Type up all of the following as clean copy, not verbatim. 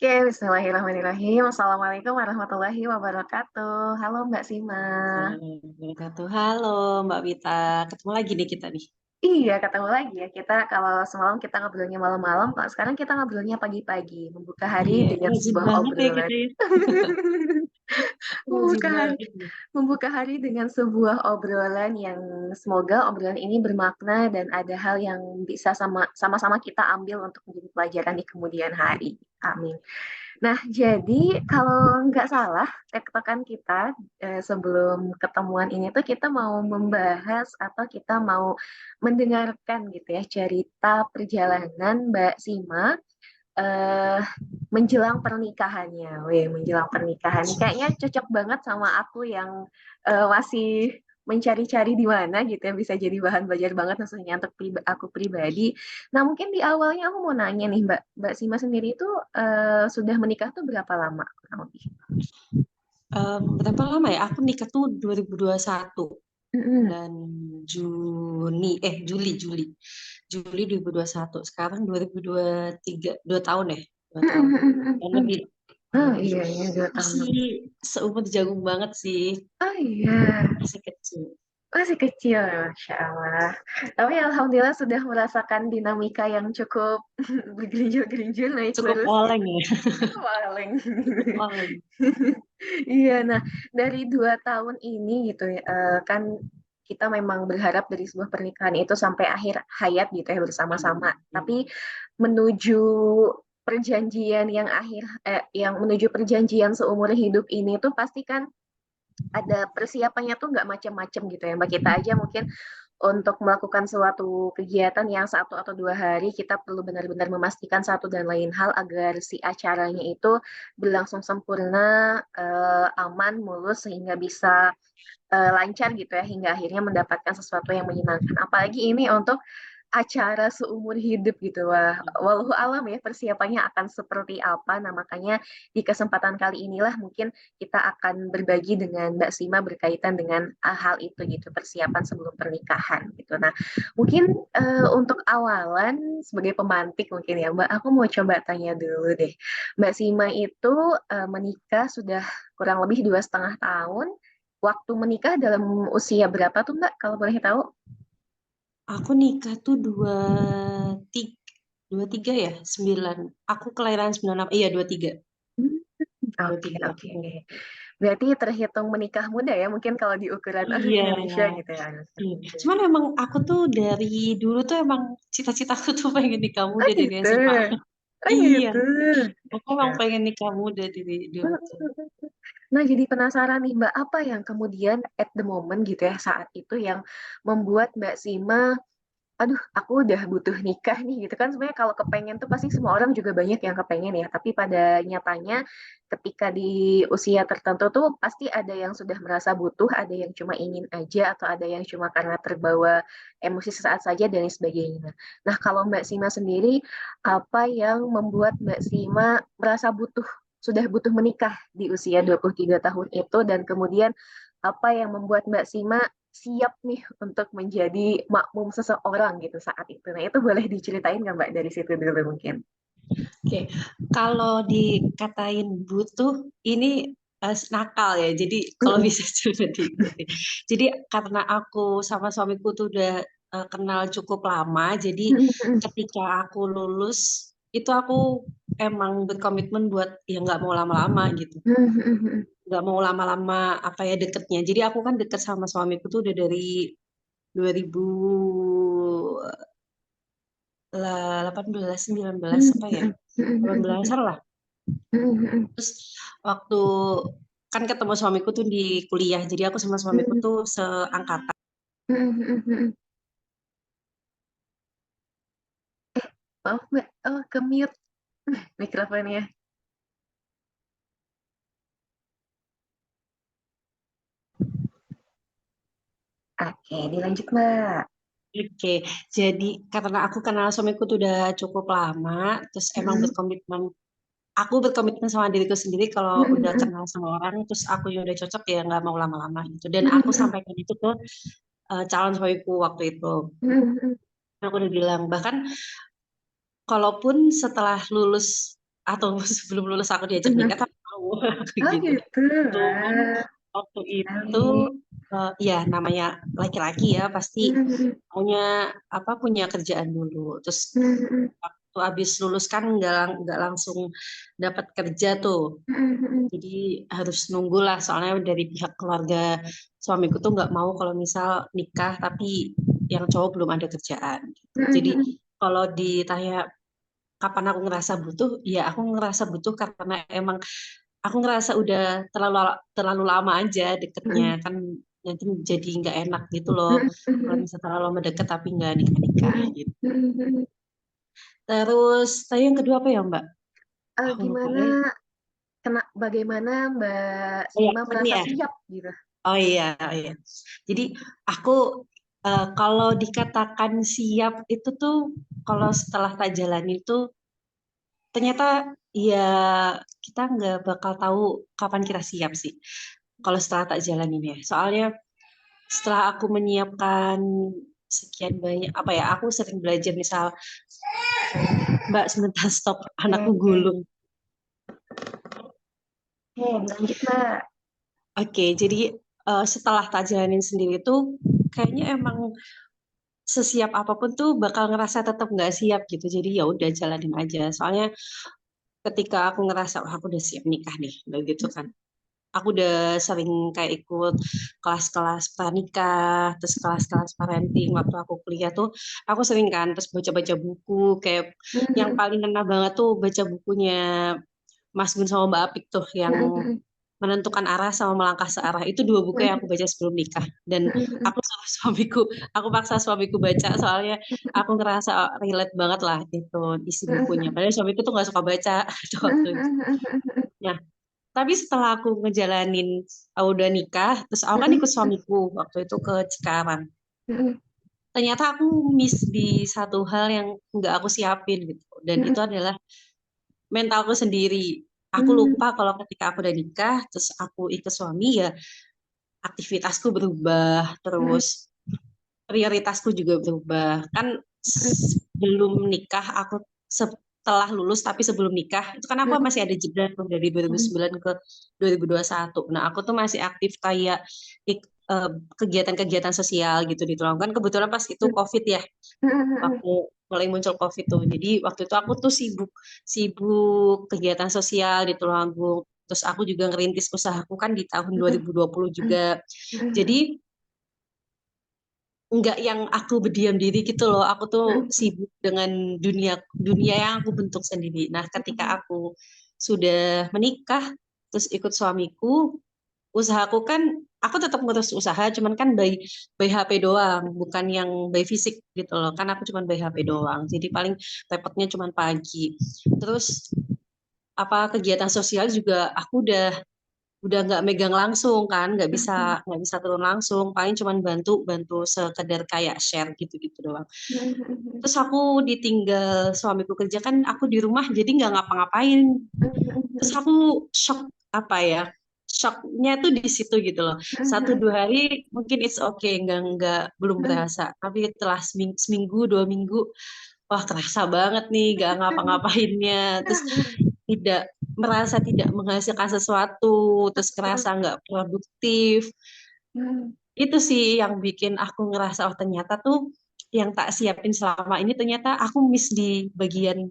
Oke, bismillahirrahmanirrahim. Assalamualaikum warahmatullahi wabarakatuh. Halo Mbak Sima. Wabarakatuh. Halo Mbak Wita, ketemu lagi nih kita nih. Iya, ketemu lagi ya. Kita kalau semalam kita ngobrolnya malam-malam, kalau sekarang kita ngobrolnya pagi-pagi, membuka hari Iya, dengan rajin sebuah banget ya obrolan. kita ya. Rajin Membuka hari, banget nih. membuka hari dengan sebuah obrolan yang semoga obrolan ini bermakna dan ada hal yang bisa sama-sama kita ambil untuk menjadi pelajaran di kemudian hari. Amin. Nah, jadi kalau nggak salah, tektokan kita sebelum ketemuan ini tuh kita mau membahas atau kita mau mendengarkan gitu ya cerita perjalanan Mbak Sima eh menjelang pernikahannya. Wih, menjelang pernikahan. Kayaknya cocok banget sama aku yang masih mencari-cari di mana gitu ya bisa jadi bahan belajar banget maksudnya untuk aku pribadi. Nah, mungkin di awalnya aku mau nanya nih Mbak, Mbak Sima sendiri itu sudah menikah tuh berapa lama kurang lebih? Berapa lama ya? Aku nikah tuh 2021 Mm-mm. bulan Juli 2021. Sekarang 2023, 2 tahun ya? 2 tahun. Dan Mm-mm. lebih, Oh lebih. iya, iya 2 tahun Masih lebih. seumur jagung banget sih. Oh iya, Masih kecil. masih kecil, Masya Allah. Tapi Alhamdulillah sudah merasakan dinamika yang cukup bergerinjal-gerinjal naik Cukup lurus oleng gitu. ya. Paling. Cukup oleng. Iya, nah dari 2 tahun ini gitu ya, kan kita memang berharap dari sebuah pernikahan itu sampai akhir hayat gitu ya bersama-sama. Tapi menuju perjanjian yang yang menuju perjanjian seumur hidup ini tuh pasti kan ada persiapannya tuh nggak macam-macam gitu ya Mbak. Kita aja mungkin untuk melakukan suatu kegiatan yang 1 atau 2 hari kita perlu benar-benar memastikan satu dan lain hal agar si acaranya itu berlangsung sempurna, aman, mulus sehingga bisa lancar gitu ya hingga akhirnya mendapatkan sesuatu yang menyenangkan. Apalagi ini untuk acara seumur hidup gitu. Wah, walau alam ya persiapannya akan seperti apa. Nah, makanya di kesempatan kali inilah mungkin kita akan berbagi dengan Mbak Sima berkaitan dengan hal itu gitu, persiapan sebelum pernikahan gitu. Nah, mungkin untuk awalan sebagai pemantik mungkin ya Mbak, aku mau coba tanya dulu deh. Mbak Sima itu menikah sudah kurang lebih 2,5 tahun. Waktu menikah dalam usia berapa tuh Mbak, kalau boleh tahu? Aku nikah tuh tiga, 23 ya, 9. Aku kelahiran 96, iya 23. Hmm, Dua oke, tiga aku oke. nikah. Berarti terhitung menikah muda ya, mungkin kalau di ukuran Iya, Indonesia gitu ya. iya. Cuman emang aku tuh dari dulu tuh emang cita-citaku tuh pengen nikah Oh muda dari gitu. SMA. Oh Iya, gitu. aku emang Ya. pengen nikah muda dari dulu tuh. Nah, jadi penasaran nih Mbak, apa yang kemudian at the moment gitu ya, saat itu yang membuat Mbak Sima aduh aku udah butuh nikah nih gitu kan sebenarnya kalau kepengen tuh pasti semua orang juga banyak yang kepengen ya tapi pada nyatanya ketika di usia tertentu tuh pasti ada yang sudah merasa butuh ada yang cuma ingin aja atau ada yang cuma karena terbawa emosi sesaat saja dan lain sebagainya. Nah kalau Mbak Sima sendiri apa yang membuat Mbak Sima merasa sudah butuh menikah di usia 23 tahun itu dan kemudian apa yang membuat Mbak Sima siap nih untuk menjadi makmum seseorang gitu saat itu. Nah, itu boleh diceritain nggak Mbak dari situ dulu mungkin? Oke, kalau dikatain butuh ini nakal ya. Jadi kalau bisa coba diikuti. Jadi karena aku sama suamiku tuh udah kenal cukup lama, jadi ketika aku lulus itu aku emang berkomitmen buat ya nggak mau lama-lama gitu. Nggak mau lama-lama apa ya deketnya. Jadi aku kan deket sama suamiku tuh udah dari 2018, 19 apa ya? 18-an lah. Terus waktu kan ketemu suamiku tuh di kuliah, jadi aku sama suamiku tuh seangkatan. Maaf Mbak, oh ke mute mikrofonnya. Oke, dilanjut Mbak. Oke, jadi karena aku kenal suamiku tuh udah cukup lama, terus emang aku berkomitmen sama diriku sendiri kalau udah kenal sama orang, terus aku yang udah cocok ya nggak mau lama-lama gitu. Dan aku sampaikan itu ke calon suamiku waktu itu. Aku udah bilang, bahkan kalaupun setelah lulus atau sebelum lulus aku diajak nikah tapi mau kayak Oh gitu. gitu. Cuman Ah, waktu itu kali. ya namanya laki-laki ya pasti punya punya kerjaan dulu. Terus waktu habis lulus kan nggak langsung dapat kerja tuh. Jadi harus nunggu lah soalnya dari pihak keluarga suamiku tuh nggak mau kalau misal nikah tapi yang cowok belum ada kerjaan. Gitu. Jadi kalau ditanya kapan aku ngerasa butuh, ya aku ngerasa butuh karena emang aku ngerasa udah terlalu terlalu lama aja deketnya kan nanti jadi nggak enak gitu loh kalau misalnya terlalu lama deket tapi nggak nikah-nikah gitu. Terus tadi yang kedua apa ya Mbak? Aku lupa Gimana deh. bagaimana Mbak Oh ya, Sima ini merasa ya. siap gitu? Oh iya, oh iya. Jadi aku kalau dikatakan siap itu tuh kalau setelah tak jalani itu ternyata ya kita nggak bakal tahu kapan kita siap sih. Kalau setelah tak jalanin ya. Soalnya setelah aku menyiapkan sekian banyak apa ya, aku sering belajar misal Mbak sebentar stop anakku Oke, gulung. lanjut Mbak. Oke, jadi setelah tak jalanin sendiri tuh kayaknya emang sesiap apapun tuh bakal ngerasa tetap nggak siap gitu. Jadi ya udah jalanin aja. Soalnya ketika aku ngerasa wah aku udah siap nikah nih, udah gitu kan. Aku udah sering kayak ikut kelas-kelas pranikah, terus kelas-kelas parenting waktu aku kuliah tuh aku sering kan terus baca-baca buku kayak yang paling kena banget tuh baca bukunya Mas Gun sama Mbak Apik tuh yang menentukan arah sama melangkah searah itu dua buku yang aku baca sebelum nikah dan aku sama suamiku aku paksa suamiku baca soalnya aku ngerasa relate banget lah itu isi bukunya padahal suamiku tuh nggak suka baca waktu itu. Nah, tapi setelah aku ngejalanin udah nikah, terus aku kan ikut suamiku waktu itu ke Cikarang. Ternyata aku miss di satu hal yang nggak aku siapin gitu. Dan itu adalah mentalku sendiri. Aku lupa kalau ketika aku udah nikah, terus aku ikut suami ya aktivitasku berubah, terus prioritasku juga berubah. Kan sebelum nikah aku setelah lulus tapi sebelum nikah itu kan aku masih ada jeda tuh dari 2009 ke 2021. Nah, aku tuh masih aktif kayak kegiatan-kegiatan sosial gitu di Tulungagung. Kan kebetulan pas itu COVID ya, waktu mulai muncul COVID tuh. Jadi waktu itu aku tuh sibuk sibuk kegiatan sosial di Tulungagung. Terus aku juga ngerintis usahaku kan di tahun 2020 juga. Jadi nggak yang aku berdiam diri gitu loh. Aku tuh sibuk dengan dunia dunia yang aku bentuk sendiri. Nah, ketika aku sudah menikah, terus ikut suamiku, usahaku kan aku tetap ngurus usaha, cuman kan by HP doang, bukan yang by fisik gitu loh. Kan aku cuman by HP doang. Jadi paling repotnya cuman pagi. Terus apa kegiatan sosial juga aku udah nggak megang langsung kan nggak bisa turun langsung paling cuman bantu bantu sekedar kayak share gitu-gitu doang terus aku ditinggal suamiku kerja kan aku di rumah jadi nggak ngapa-ngapain terus aku shock apa ya shocknya tuh di situ gitu loh 1 2 hari mungkin it's okay nggak belum berasa tapi setelah seminggu 2 minggu wah kerasa banget nih nggak ngapa-ngapainnya terus tidak merasa tidak menghasilkan sesuatu, terus kerasa nggak produktif. Itu sih yang bikin aku ngerasa, oh ternyata tuh yang tak siapin selama ini ternyata aku miss di bagian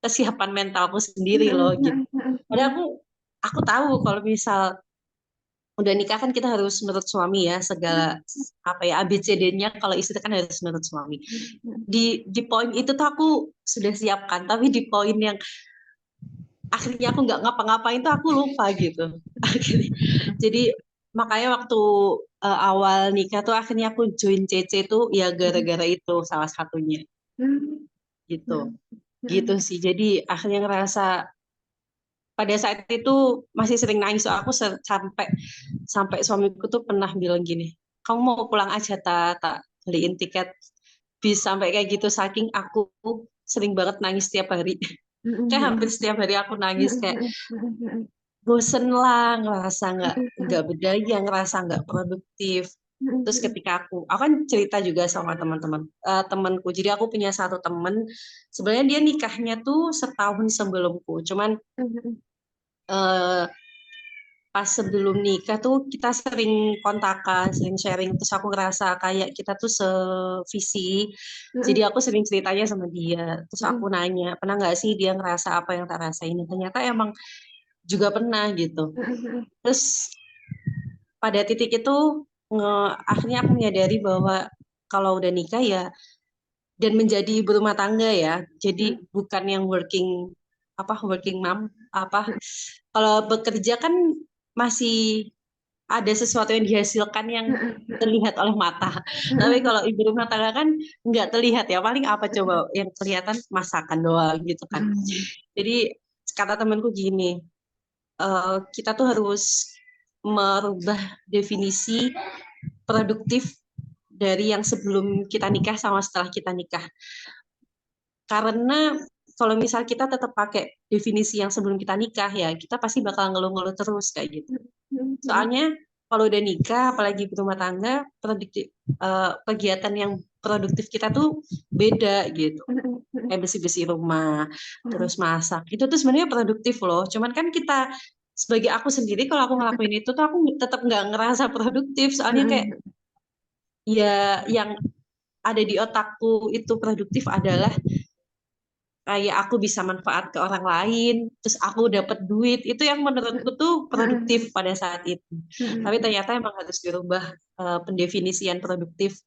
kesiapan mentalku sendiri loh gitu. Padahal aku tahu kalau misal udah nikah kan kita harus menurut suami ya segala apa ya ABCD-nya kalau istri kan harus menurut suami. Di poin itu tuh aku sudah siapkan, tapi di poin yang akhirnya aku nggak ngapa-ngapain tuh aku lupa gitu akhirnya jadi makanya waktu awal nikah tuh akhirnya aku join CC tuh ya gara-gara itu salah satunya gitu gitu sih jadi akhirnya ngerasa pada saat itu masih sering nangis so aku sampai sampai suamiku tuh pernah bilang gini kamu mau pulang aja tak beliin tiket bis sampai kayak gitu saking aku sering banget nangis tiap hari kayak hampir setiap hari aku nangis kayak bosen lah ngerasa nggak berdaya ngerasa nggak produktif Terus ketika aku kan cerita juga sama temanku. Jadi aku punya satu teman, sebenarnya dia nikahnya tuh setahun sebelumku. Cuman eh, pas sebelum nikah tuh kita sering kontakan, sering sharing. Terus aku ngerasa kayak kita tuh sevisi. Jadi aku sering ceritanya sama dia. Terus aku nanya, pernah nggak sih dia ngerasa apa yang tak rasain? Ternyata emang juga pernah gitu. Terus pada titik itu akhirnya aku menyadari bahwa kalau udah nikah ya dan menjadi berumah tangga ya. Jadi bukan yang working mom apa kalau bekerja kan masih ada sesuatu yang dihasilkan yang terlihat oleh mata. Tapi kalau ibu rumah tangga kan nggak terlihat ya. Paling apa coba yang kelihatan masakan doang gitu kan. Jadi kata temanku gini, kita tuh harus merubah definisi produktif dari yang sebelum kita nikah sama setelah kita nikah. Karena kalau misal kita tetap pakai definisi yang sebelum kita nikah ya, kita pasti bakal ngeluh-ngeluh terus kayak gitu. Soalnya kalau udah nikah, apalagi berumah tangga, kegiatan yang produktif kita tuh beda gitu. Kayak bersih-bersih rumah, terus masak. Itu tuh sebenarnya produktif loh. Cuman kan kita sebagai aku sendiri kalau aku ngelakuin itu tuh aku tetap nggak ngerasa produktif. Soalnya kayak ya yang ada di otakku itu produktif adalah kayak aku bisa manfaat ke orang lain, terus aku dapat duit, itu yang menurutku tuh produktif pada saat itu. Tapi ternyata emang harus dirubah pendefinisian produktif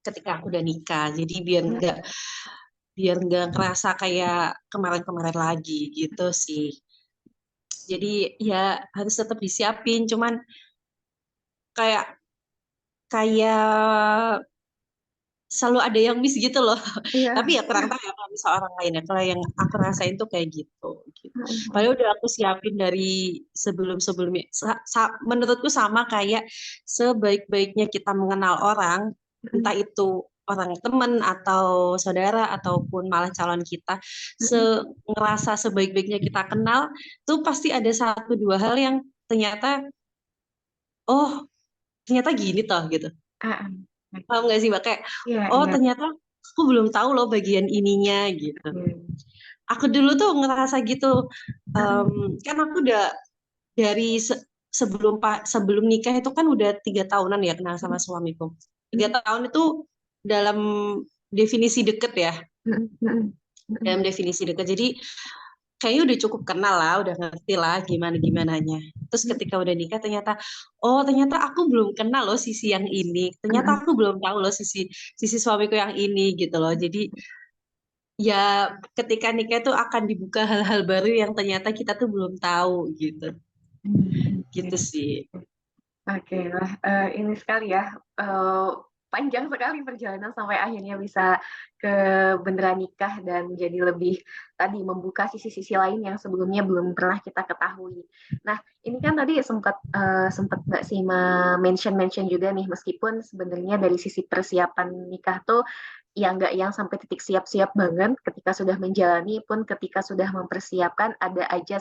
ketika aku udah nikah. Jadi biar nggak kerasa kayak kemarin-kemarin lagi gitu sih. Jadi ya harus tetap disiapin, cuman kayak kayak selalu ada yang miss gitu loh. Tapi Iya. ya kurang tahu ya kalau misal orang lain ya. Kalau yang aku rasain tuh kayak gitu. Gitu. Padahal udah aku siapin dari sebelum-sebelumnya. Menurutku sama kayak sebaik-baiknya kita mengenal orang, entah itu orang teman atau saudara ataupun malah calon kita, ngerasa sebaik-baiknya kita kenal, tuh pasti ada satu dua hal yang ternyata, oh ternyata gini toh gitu. Paham nggak sih Mbak? Kayak, Iya, oh iya. ternyata aku belum tahu loh bagian ininya gitu. Aku dulu tuh ngerasa gitu, kan aku udah dari sebelum nikah itu kan udah 3 tahunan ya kenal sama suamiku. 3 tahun itu dalam definisi deket ya, dalam definisi deket. Jadi kayaknya udah cukup kenal lah, udah ngerti lah gimana gimananya. Terus ketika udah nikah ternyata, oh ternyata aku belum kenal loh sisi yang ini. Ternyata aku belum tahu loh sisi sisi suamiku yang ini gitu loh. Jadi ya ketika nikah itu akan dibuka hal-hal baru yang ternyata kita tuh belum tahu gitu. Gitu sih. Oke, lah ini sekali ya, eh, panjang sekali perjalanan sampai akhirnya bisa ke beneran nikah dan jadi lebih tadi membuka sisi-sisi lain yang sebelumnya belum pernah kita ketahui. Nah, ini kan tadi sempat Mbak Sima mention juga nih, meskipun sebenarnya dari sisi persiapan nikah tuh ya nggak yang sampai titik siap-siap banget ketika sudah menjalani pun ketika sudah mempersiapkan ada aja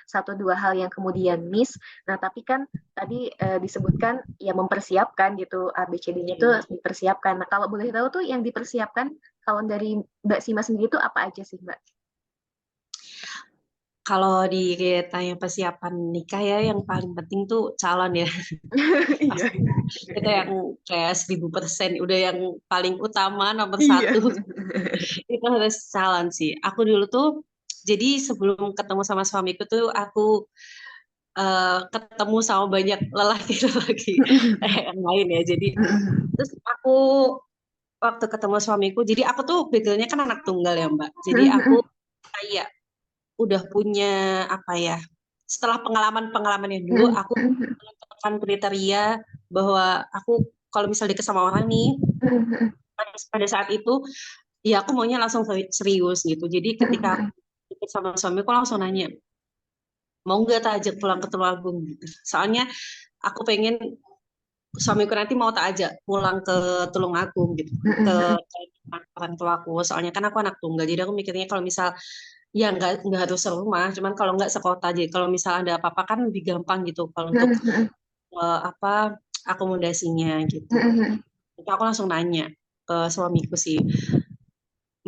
satu dua hal yang kemudian miss. Nah, tapi kan tadi disebutkan ya mempersiapkan gitu ABCD-nya tuh dipersiapkan. Nah, kalau boleh tahu tuh yang dipersiapkan kalau dari Mbak Sima sendiri tuh apa aja sih, Mbak? Kalau ditanya persiapan nikah ya yang paling penting tuh calon ya. Iya. Pasti. Itu yang kayak 1000%, udah yang paling utama nomor Iya. satu. Itu harus calon sih. Aku dulu tuh, jadi sebelum ketemu sama suamiku tuh aku ketemu sama banyak lelaki-lelaki yang lain ya. Jadi terus aku waktu ketemu suamiku, jadi aku tuh backgroundnya kan anak tunggal ya Mbak. Jadi aku kayak udah punya apa ya? Setelah pengalaman-pengalaman yang dulu, aku menentukan kriteria bahwa aku kalau misalnya deket sama orang nih, pada saat itu ya aku maunya langsung serius gitu. Jadi ketika aku deket sama suamiku langsung nanya, mau nggak tak ajak pulang ke Tulungagung gitu. Soalnya aku pengen suamiku nanti mau tak ajak pulang ke Tulungagung gitu, ke orang tuaku. Soalnya kan aku anak tunggal, jadi aku mikirnya kalau misal ya nggak harus serumah, cuman kalau nggak sekota aja. Kalau misal ada apa-apa kan lebih gampang gitu. Kalau untuk apa akomodasinya gitu. Itu aku langsung nanya ke suamiku sih,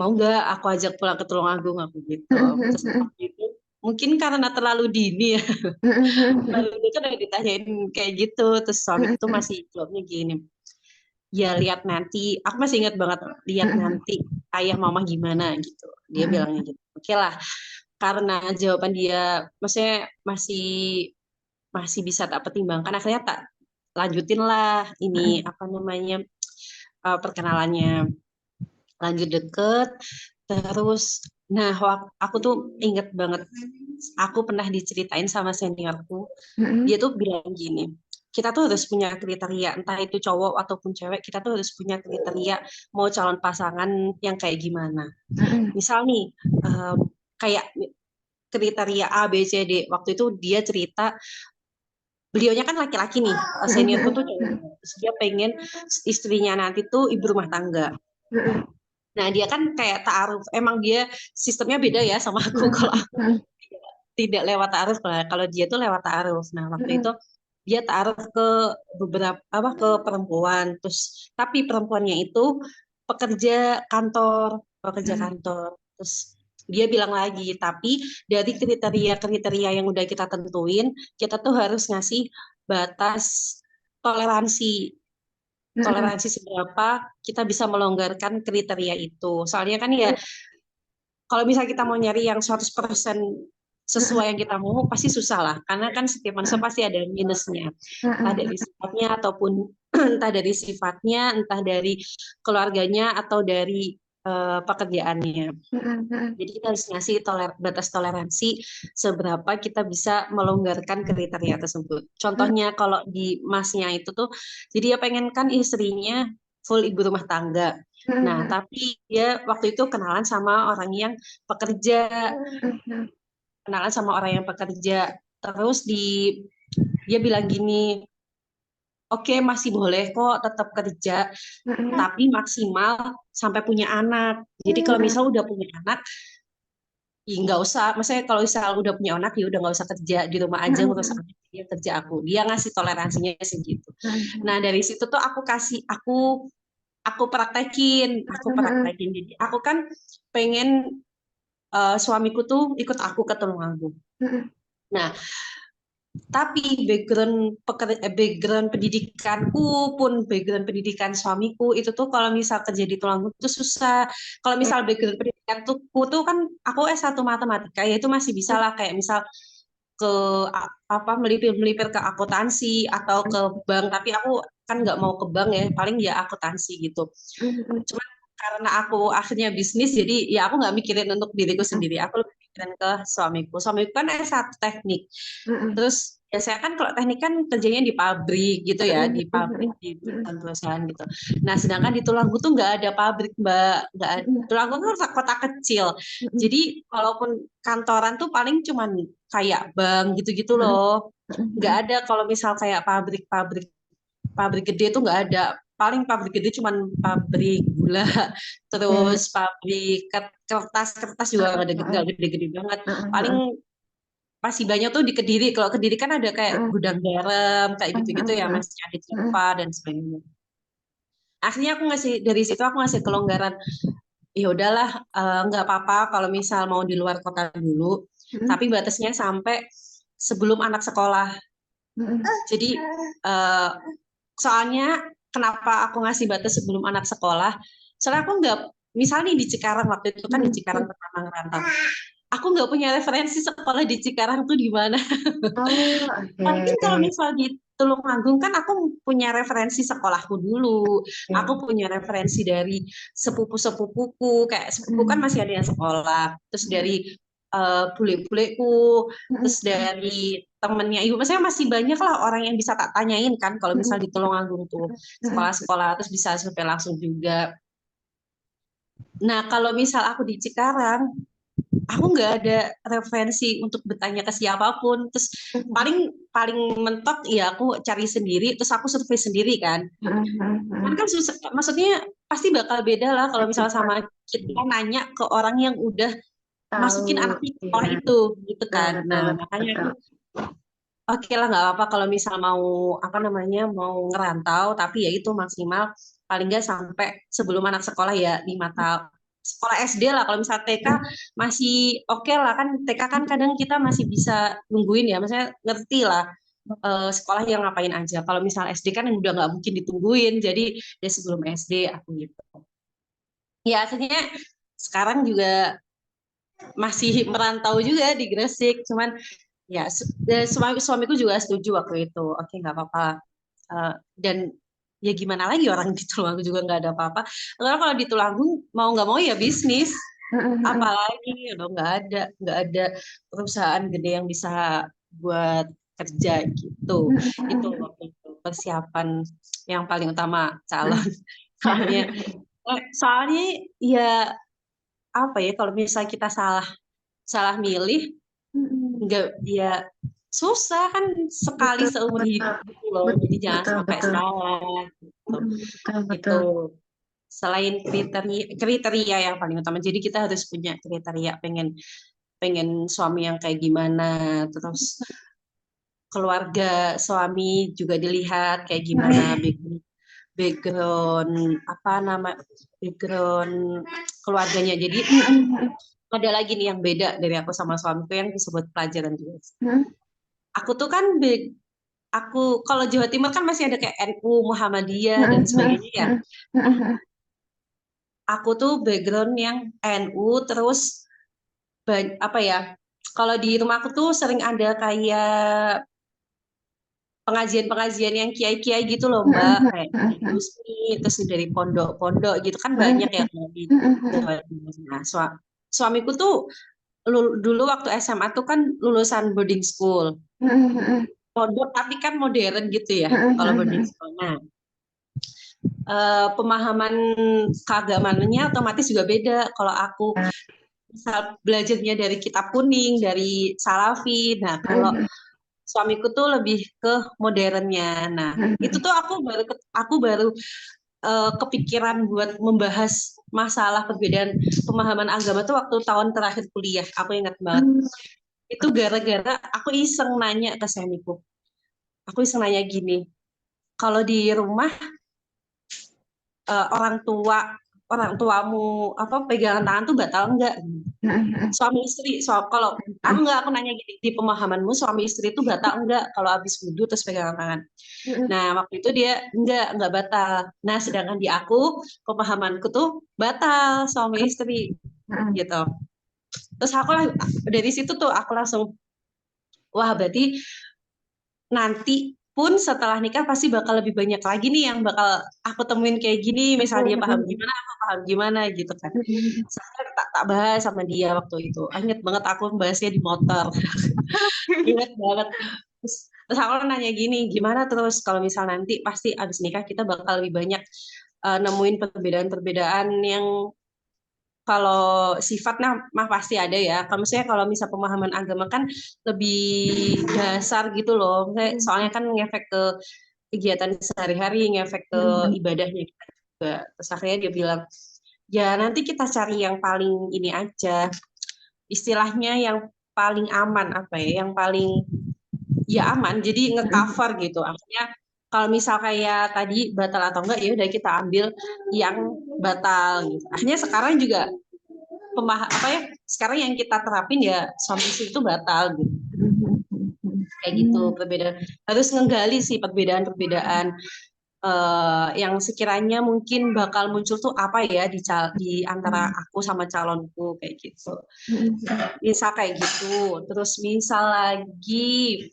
mau nggak aku ajak pulang ke Tulungagung aku gitu. Terus waktu itu mungkin karena terlalu dini ya, terlalu dini kan udah ditanyain kayak gitu. Terus suamiku tuh masih jawabnya gini, ya lihat nanti. Aku masih ingat banget, lihat nanti ayah mama gimana gitu. Dia bilangnya gitu. Oke lah, karena jawaban dia maksudnya masih masih bisa tak pertimbangkan, akhirnya tak lanjutin lah ini apa namanya perkenalannya, lanjut deket terus. Nah, aku tuh inget banget, aku pernah diceritain sama seniorku, dia tuh bilang gini, kita tuh harus punya kriteria, entah itu cowok ataupun cewek, kita tuh harus punya kriteria mau calon pasangan yang kayak gimana. Misal nih, kayak kriteria A, B, C, D. Waktu itu dia cerita, beliaunya kan laki-laki nih, seniorku tuh cewek. Terus dia pengen istrinya nanti tuh ibu rumah tangga. Nah, dia kan kayak ta'aruf. Emang dia sistemnya beda ya sama aku. Kalau aku tidak lewat ta'aruf, kalau dia tuh lewat ta'aruf. Nah, waktu itu dia ta'aruf ke beberapa apa ke perempuan. Terus tapi perempuannya itu pekerja kantor, pekerja kantor. Terus dia bilang lagi, tapi dari kriteria-kriteria yang udah kita tentuin, kita tuh harus ngasih batas toleransi. Toleransi seberapa kita bisa melonggarkan kriteria itu. Soalnya kan ya, kalau misalnya kita mau nyari yang 100% sesuai yang kita mau, pasti susah lah. Karena kan setiap manusia pasti ada minusnya. Entah dari sifatnya ataupun entah dari sifatnya, entah dari keluarganya atau dari pekerjaannya. Jadi kita harus ngasih batas toleransi seberapa kita bisa melonggarkan kriteria tersebut. Contohnya kalau di masnya itu tuh, jadi dia pengen kan istrinya full ibu rumah tangga. Nah, tapi dia waktu itu kenalan sama orang yang pekerja. Terus dia bilang gini, oke, masih boleh kok tetap kerja, tapi maksimal sampai punya anak. Jadi kalau misal udah punya anak, ya nggak usah. Maksudnya kalau misal udah punya anak, ya udah nggak usah kerja di rumah aja ngurus anak, dia kerja aku. Dia ngasih toleransinya segitu. Nah, dari situ tuh aku praktekin. Jadi aku kan pengen suamiku tuh ikut aku ke Tulungagung. Nah, tapi background pendidikanku pun background pendidikan suamiku itu tuh kalau misal kerja di Tulungagung itu susah. Kalau misal background pendidikanku tuh kan aku S1 matematika, ya itu masih bisa lah, kayak misal ke apa melipir ke akuntansi atau ke bank, tapi aku kan nggak mau ke bank ya, paling ya akuntansi gitu. Cuman karena aku akhirnya bisnis, jadi ya aku nggak mikirin untuk diriku sendiri, aku lebih mikirin ke suamiku. Suamiku kan S1 teknik. Terus ya saya kan kalau teknik kan kerjanya di pabrik gitu ya, di pabrik, di perusahaan gitu. Nah, sedangkan di Tulungagung tuh nggak ada pabrik, Mbak. Nggak ada. Tulungagung kan kota kecil. Jadi kalaupun kantoran tuh paling cuman kayak bank gitu-gitu loh. Nggak ada kalau misal kayak pabrik gede tuh nggak ada. Paling pabrik gede cuman pabrik gula, terus pabrik kertas juga nggak gede-gede banget. Paling masih banyak tuh di Kediri. Kalau Kediri kan ada kayak gudang garam, kayak gitu-gitu ya, masih ada Cipa dan sebagainya. Akhirnya dari situ aku ngasih kelonggaran. Ya udahlah, nggak apa-apa kalau misal mau di luar kota dulu, tapi batasnya sampai sebelum anak sekolah. Jadi soalnya kenapa aku ngasih batas sebelum anak sekolah? Soalnya aku nggak, misalnya di Cikarang, waktu itu kan di Cikarang pertama ngerantau, aku nggak punya referensi sekolah di Cikarang tuh di mana. Mungkin kalau misal di Tulungagung kan aku punya referensi sekolahku dulu. Aku punya referensi dari sepupu-sepupuku. Kayak sepupu kan masih ada yang sekolah. Terus dari bule-buleku. Terus dari temennya ibu. Maksudnya masih banyak lah orang yang bisa tak tanyain kan. Kalau misal di Tulungagung tuh sekolah-sekolah. Terus bisa sampai langsung juga. Nah, kalau misal aku di Cikarang, aku nggak ada referensi untuk bertanya ke siapapun. Terus paling paling mentok ya aku cari sendiri, terus aku survei sendiri kan. Kan susah, maksudnya pasti bakal beda lah kalau misalnya sama kita nanya ke orang yang udah masukin anak di sekolah itu gitu kan. Nah, makanya aku oke lah nggak apa-apa kalau misal mau apa namanya mau ngerantau, tapi ya itu maksimal paling nggak sampai sebelum anak sekolah ya 5 tahun. Sekolah SD lah, kalau misal TK masih oke lah, kan TK kan kadang kita masih bisa nungguin ya, maksudnya ngerti lah sekolah yang ngapain aja. Kalau misal SD kan udah nggak mungkin ditungguin, jadi ya sebelum SD aku gitu. Ya aslinya sekarang juga masih merantau juga di Gresik, cuman ya suamiku juga setuju waktu itu. Oke, nggak apa-apa. Dan ya gimana lagi, orang di Tulungagung juga nggak ada apa-apa. Karena kalau di Tulungagung mau nggak mau ya bisnis, apalagi udah nggak ada perusahaan gede yang bisa buat kerja gitu. Itu waktu itu persiapan yang paling utama calon. Soalnya soalnya ya apa ya, kalau misalnya kita salah salah milih, nggak ya susah kan, sekali Betul, seumur betul, hidup gitu loh, jadi jangan betul, sampai betul, salah gitu. betul, Itu betul. selain kriteria kriteria yang paling utama, jadi kita harus punya kriteria, pengen pengen suami yang kayak gimana, terus keluarga suami juga dilihat kayak gimana, background background apa nama background keluarganya. Jadi ada lagi nih yang beda dari aku sama suamiku yang disebut pelajaran juga. Aku tuh kan aku kalau Jawa Timur kan masih ada kayak NU, Muhammadiyah dan sebagainya ya. Aku tuh background yang NU, terus apa ya? Kalau di rumah aku tuh sering ada kayak pengajian-pengajian yang kiai-kiai gitu loh Mbak, kayak Gusmi, terus dari pondok-pondok gitu kan banyak ya kalau di Jawa Timur. Nah, suamiku tuh dulu waktu SMA tuh kan lulusan boarding school, pondok tapi kan modern gitu ya kalau boarding school. Nah, pemahaman keagamannya otomatis juga beda. Kalau aku misal belajarnya dari kitab kuning, dari Salafi, nah kalau suamiku tuh lebih ke modernnya. Nah, itu tuh aku baru kepikiran buat membahas masalah perbedaan pemahaman agama tuh waktu tahun terakhir kuliah. Aku ingat banget. Itu gara-gara aku iseng nanya ke suamiku. Aku iseng nanya gini, kalau di rumah orang tuamu apa pegangan tangan tuh batal enggak? Suami istri, kalau aku enggak, aku nanya gini, di pemahamanmu suami istri itu batal enggak kalau habis wudhu terus pegangan tangan? Nah, waktu itu dia enggak batal. Nah, sedangkan di aku, pemahamanku tuh batal suami istri gitu. Terus dari situ tuh aku langsung, wah berarti nanti pun setelah nikah pasti bakal lebih banyak lagi nih yang bakal aku temuin kayak gini. Misalnya dia paham gimana, aku paham gimana gitu kan. Saya tak bahas sama dia waktu itu. Ingat banget aku bahasnya di motor. Ingat banget. Terus aku nanya gini, gimana terus kalau misal nanti pasti abis nikah kita bakal lebih banyak nemuin perbedaan-perbedaan yang kalau sifatnya mah pasti ada ya. Kalau misalnya kalau misal pemahaman agama kan lebih dasar gitu loh. Soalnya kan ngefek ke kegiatan sehari-hari, ngefek ke ibadahnya kita juga. Terus akhirnya dia bilang, ya nanti kita cari yang paling ini aja. Istilahnya yang paling aman apa ya, yang paling ya aman. Jadi ngecover gitu. Akhirnya kalau misal kayak tadi batal atau enggak ya udah kita ambil yang batal gitu. Akhirnya sekarang juga apa ya, sekarang yang kita terapin ya suami istri itu batal gitu, kayak gitu. Perbedaan harus ngegali sih perbedaan-perbedaan yang sekiranya mungkin bakal muncul tuh apa ya di antara aku sama calonku kayak gitu. Misal kayak gitu. Terus misal lagi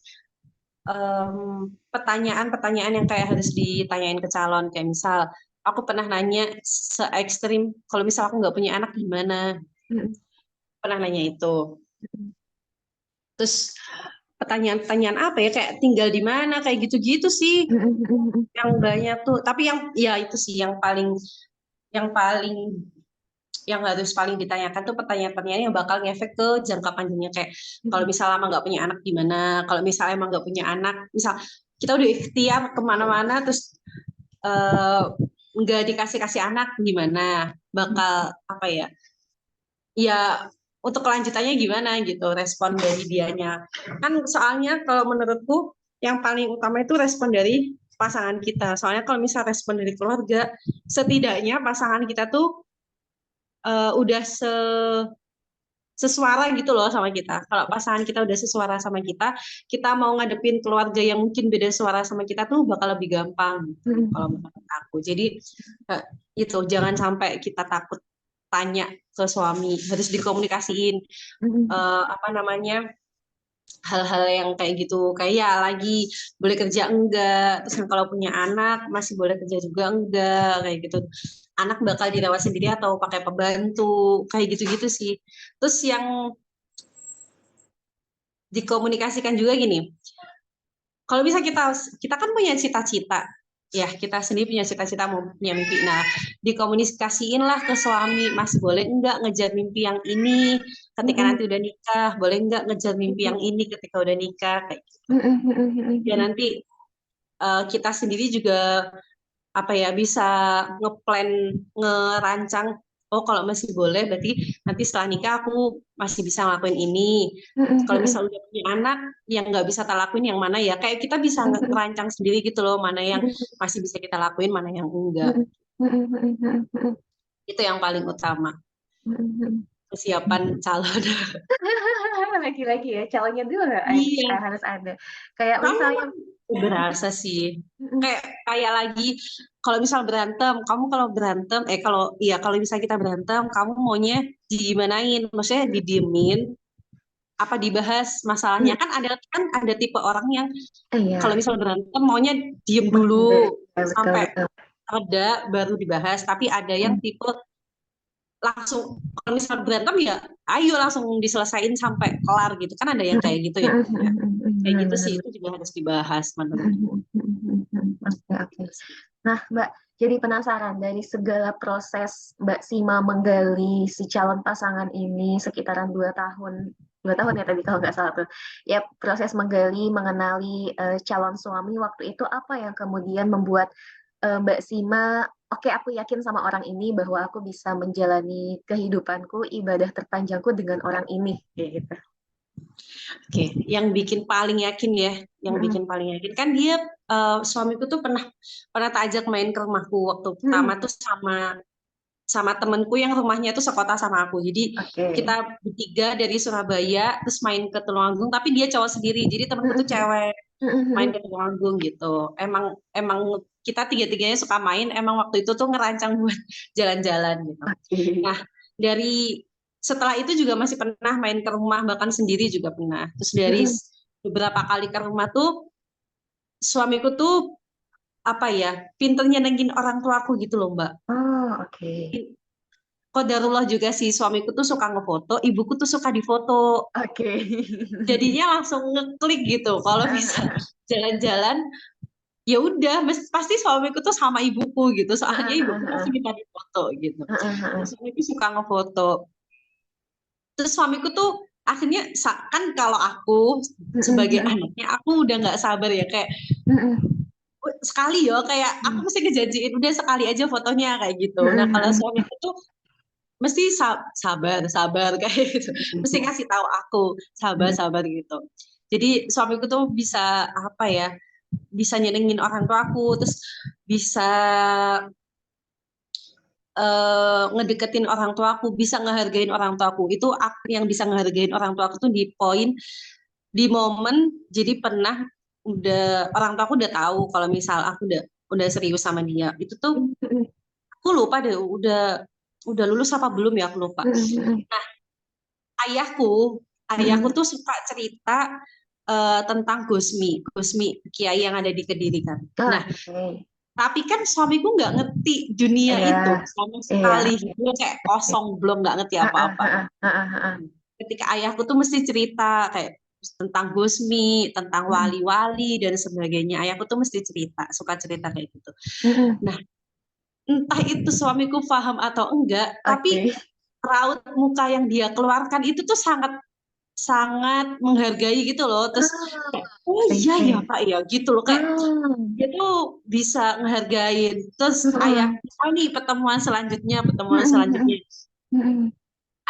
pertanyaan-pertanyaan yang kayak harus ditanyain ke calon, kayak misal aku pernah nanya se ekstrim, kalau misal aku nggak punya anak gimana, pernah nanya itu. Terus pertanyaan-pertanyaan apa ya, kayak tinggal di mana, kayak gitu-gitu sih yang banyak tuh. Tapi yang ya itu sih yang paling yang harus paling ditanyakan tuh pertanyaan-pertanyaan yang bakal ngefek ke jangka panjangnya, kayak kalau misalnya emang nggak punya anak gimana, kalau misalnya emang nggak punya anak, misal kita udah ikhtiar kemana-mana terus nggak dikasih-kasih anak gimana, bakal apa ya, ya untuk kelanjutannya gimana gitu respon dari dianya. Kan soalnya kalau menurutku yang paling utama itu respon dari pasangan kita. Soalnya kalau misal respon dari keluarga, setidaknya pasangan kita tuh udah sesuara gitu loh sama kita. Kalau pasangan kita udah sesuara sama kita mau ngadepin keluarga yang mungkin beda suara sama kita tuh bakal lebih gampang gitu, kalau menurut aku. Jadi eh, itu jangan sampai kita takut tanya ke suami, harus dikomunikasiin apa namanya hal-hal yang kayak gitu, kayak ya lagi boleh kerja enggak, terus kalau punya anak masih boleh kerja juga enggak, kayak gitu, anak bakal dirawat sendiri atau pakai pembantu, kayak gitu-gitu sih. Terus yang dikomunikasikan juga gini, kalau bisa kita kan punya cita-cita, ya kita sendiri punya cita-cita mau punya mimpi. Nah, dikomunikasiin lah ke suami, Mas boleh enggak ngejar mimpi yang ini ketika nanti udah nikah, boleh enggak ngejar mimpi yang ini ketika udah nikah, kayak gitu. Ya nanti kita sendiri juga apa ya bisa ngeplan, ngerancang, oh kalau masih boleh berarti nanti setelah nikah aku masih bisa ngelakuin ini. Kalau misalnya udah punya anak yang nggak bisa kita lakuin yang mana ya, kayak kita bisa ngerancang sendiri gitu loh, mana yang masih bisa kita lakuin, mana yang enggak. Itu yang paling utama, persiapan calon. Lagi-lagi ya calonnya dulu Iya, harus ada. Kayak kamu misalnya berasa sih kayak kayak lagi kalau misal berantem, kamu kalau berantem kalau iya kalau misal kita berantem kamu maunya digimanain, maksudnya didiemin apa dibahas masalahnya. Kan ada tipe orang yang kalau iya, misal berantem maunya diem betul, dulu betul, sampai betul. reda baru dibahas, tapi ada yang tipe langsung kalau misal berantem ya ayo langsung diselesain sampai kelar gitu, kan ada yang kayak gitu ya. Kayak gitu sih, Benar-benar. itu juga harus dibahas menurutku. Oke, oke. Nah, Mbak, jadi penasaran dari segala proses Mbak Sima menggali si calon pasangan ini sekitaran 2 tahun ya tadi kalau nggak salah tuh. Ya, proses menggali, mengenali calon suami waktu itu apa yang kemudian membuat Mbak Sima, oke, aku yakin sama orang ini bahwa aku bisa menjalani kehidupanku, ibadah terpanjangku dengan orang ini, kayak gitu. Oke, yang bikin paling yakin ya, yang Mm-mm. bikin paling yakin kan dia suamiku tuh pernah pernah tak ajak main ke rumahku waktu pertama Mm-mm. tuh sama sama temenku yang rumahnya tuh sekota sama aku. Jadi Oke. kita bertiga dari Surabaya terus main ke Tulungagung, tapi dia cowok sendiri. Jadi temenku tuh Mm-mm. cewek main Mm-mm. ke Tulungagung gitu. Emang emang kita tiga-tiganya suka main. Emang waktu itu tuh ngerancang buat jalan-jalan gitu. Oke. Nah, dari setelah itu juga masih pernah main ke rumah, bahkan sendiri juga pernah. Terus dari Mm-mm. beberapa kali ke rumah tuh suamiku tuh apa ya, pinter nyenengin orang tuaku gitu loh, Mbak. Oh, oke. Qadarullah juga sih suamiku tuh suka ngefoto, ibuku tuh suka difoto. Oke. Jadinya langsung ngeklik gitu. Kalau bisa jalan-jalan, ya udah pasti suamiku tuh sama ibuku gitu. Soalnya ibuku pasti minta difoto gitu. Terus suamiku suka ngefoto. Terus suamiku tuh akhirnya kan kalau aku sebagai anaknya aku udah nggak sabar ya kayak sekali ya kayak aku mesti ngejanjiin udah sekali aja fotonya kayak gitu. Nah kalau suamiku tuh mesti sabar sabar kayak gitu, mesti ngasih tahu aku sabar sabar gitu. Jadi suamiku tuh bisa apa ya, bisa nyenengin orang tua aku, terus bisa ngedeketin orang tuaku, bisa ngehargain orang tuaku. Itu aku yang bisa ngehargain orang tuaku tuh di poin, di momen. Jadi pernah udah orang tuaku udah tahu kalau misal aku udah serius sama dia. Itu tuh aku lupa deh udah lulus apa belum ya, aku lupa. Nah, ayahku ayahku tuh suka cerita tentang Gusmi Kiai yang ada di Kediri kan. Nah, Oke. tapi kan suamiku nggak ngerti dunia Iya, itu sama iya. sekali. Dia kayak kosong, belum nggak ngerti apa-apa. Ketika ayahku tuh mesti cerita kayak tentang Gusmi, tentang wali-wali dan sebagainya. Ayahku tuh mesti cerita, suka cerita kayak gitu. Nah, entah itu suamiku paham atau enggak, tapi Oke. raut muka yang dia keluarkan itu tuh sangat sangat menghargai gitu loh. Terus kayak, oh iya ya Oke. Pak ya gitu loh, kayak dia tuh bisa ngehargain. Terus ayah misal nih pertemuan selanjutnya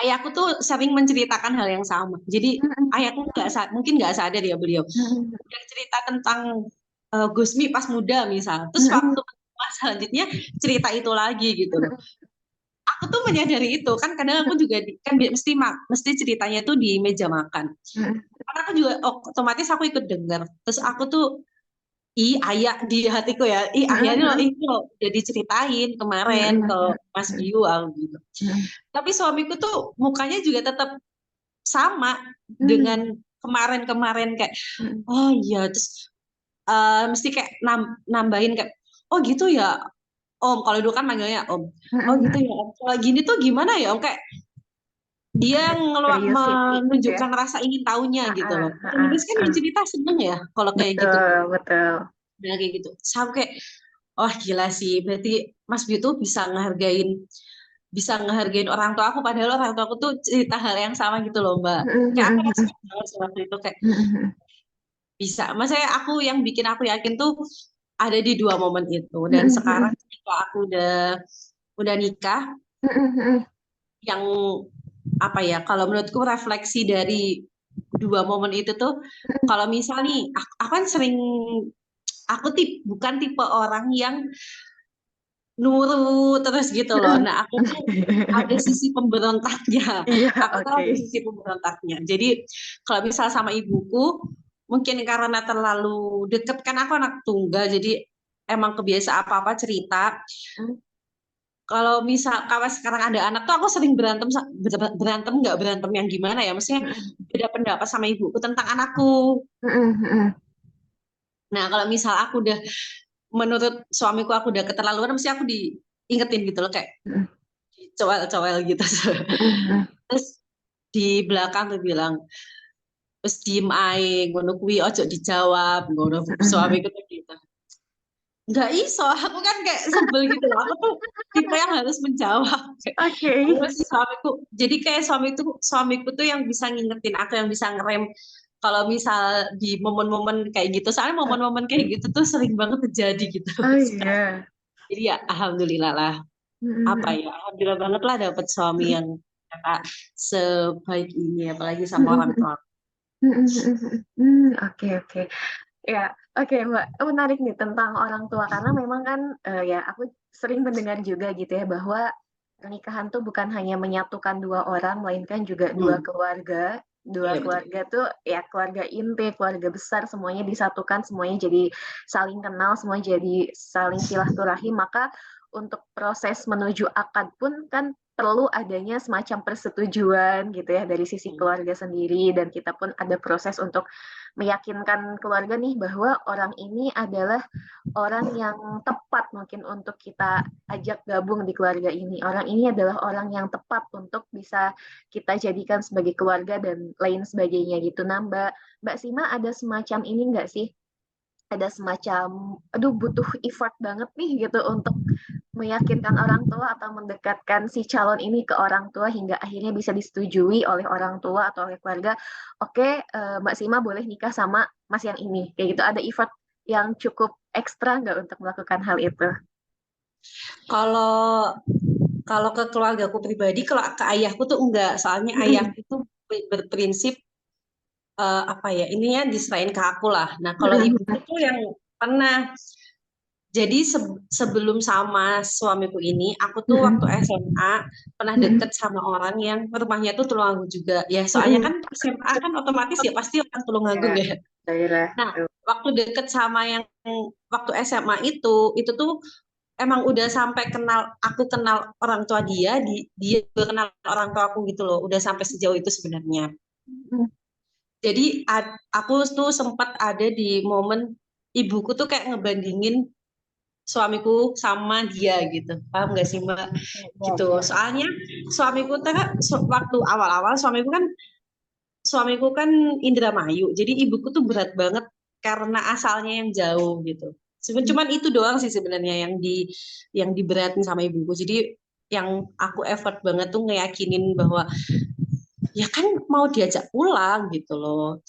ayahku tuh sering menceritakan hal yang sama. Jadi ayahku mungkin nggak sadar ya beliau. Dia cerita tentang Gusmi pas muda misal. Terus waktu selanjutnya cerita itu lagi gitu loh. Aku tuh menyadari itu kan kadang aku juga kan mesti ceritanya tuh di meja makan. Karena aku juga otomatis aku ikut dengar. Terus aku tuh ayah di hatiku ya, ayah ini loh udah diceritain kemarin ke Mas Biu gitu. Tapi suamiku tuh mukanya juga tetap sama dengan kemarin-kemarin kayak oh iya terus mesti kayak nambahin kayak oh gitu ya Om, kalau dulu kan manggilnya Om. Oh gitu ya Om. Kalau gini tuh gimana ya Om, kayak dia Ada curiosity gitu ya. menunjukkan rasa ingin tahunya gitu loh. Otomatis kan Ah. yang cerita seneng ya kalau kayak gitu. Betul, betul. Nah, kayak gitu. Sampai oh gila sih, berarti Mas Biu tuh bisa ngehargain orang tua aku, padahal orang tua aku tuh cerita hal yang sama gitu loh Mbak. Kayak aku respect banget sih waktu itu kayak bisa. Maksudnya yang bikin aku yakin tuh ada di dua momen itu. Dan sekarang ketika aku udah nikah, yang apa ya? Kalau menurutku refleksi dari dua momen itu tuh, kalau misal nih, aku kan sering, bukan tipe orang yang nurut terus gitu loh. Nah, aku tuh ada sisi pemberontaknya. Iya, Aku tuh oke. ada sisi pemberontaknya. Jadi kalau misal sama ibuku, mungkin karena terlalu deket kan aku anak tunggal, jadi emang kebiasa apa-apa cerita. Kalau sekarang ada anak tuh aku sering berantem nggak berantem yang gimana ya, maksudnya beda pendapat sama ibuku tentang anakku. Nah, kalau misal menurut suamiku aku udah keterlaluan, mesti aku diingetin gitu loh kayak cowel-cowel gitu. Terus di belakang tuh bilang, terus diem ae, ngono kuwi ojo dijawab, ngono suamiku tuh gitu. Nggak iso, aku kan kayak sebel gitu loh. Aku tuh tipe yang harus menjawab. Oke. Terus si suamiku, jadi kayak suamiku tuh yang bisa ngingetin aku, yang bisa ngerem kalau misal di momen-momen kayak gitu. Soalnya momen-momen kayak gitu tuh sering banget terjadi gitu Oh sekarang. iya. Jadi ya alhamdulillah lah. Apa ya? Alhamdulillah banget lah dapet suami yang kakak sebaik ini, apalagi sama orang tua. Oke, oke. Ya, oke Mbak. Menarik nih tentang orang tua karena memang kan ya aku sering mendengar juga gitu ya bahwa pernikahan tuh bukan hanya menyatukan dua orang, melainkan juga dua Hmm, keluarga. Dua iya betul. keluarga tuh ya keluarga inti, keluarga besar semuanya disatukan, semuanya jadi saling kenal, semua jadi saling silaturahim. Maka untuk proses menuju akad pun kan perlu adanya semacam persetujuan gitu ya dari sisi Hmm. keluarga sendiri dan kita pun ada proses untuk meyakinkan keluarga nih bahwa orang ini adalah orang yang tepat mungkin untuk kita ajak gabung di keluarga ini. Orang ini adalah orang yang tepat untuk bisa kita jadikan sebagai keluarga dan lain sebagainya gitu. Nah, Mbak Sima ada semacam ini nggak sih? Ada semacam, aduh butuh effort banget nih gitu untuk meyakinkan orang tua atau mendekatkan si calon ini ke orang tua hingga akhirnya bisa disetujui oleh orang tua atau oleh keluarga. Oke, Mbak Sima boleh nikah sama Mas yang ini. Kayak gitu ada effort yang cukup ekstra nggak untuk melakukan hal itu? Kalau kalau ke keluargaku pribadi, kalau ke ayahku tuh enggak, soalnya ayahku tuh berprinsip apa ya, ininya diserahin ke aku lah. Nah, kalau ibuku tuh yang pernah, jadi sebelum sama suamiku ini, aku tuh waktu SMA pernah deket sama orang yang rumahnya tuh Tulungagung juga. Ya, soalnya kan SMA kan otomatis ya pasti orang Tulungagung Ya, ya. daerah. Nah, waktu deket sama yang waktu SMA itu tuh emang udah sampai aku kenal orang tua dia juga kenal orang tua aku gitu loh. Udah sampai sejauh itu sebenarnya. Jadi aku tuh sempat ada di momen ibuku tuh kayak ngebandingin suamiku sama dia gitu. Paham gak sih Mbak? Ya, Gitu. ya. Soalnya suamiku tuh kan waktu awal-awal suamiku kan Indramayu. Jadi ibuku tuh berat banget karena asalnya yang jauh gitu. Cuman itu doang sih sebenarnya yang diberatin sama ibuku. Jadi yang aku effort banget tuh ngeyakinin bahwa ya kan mau diajak pulang gitu loh.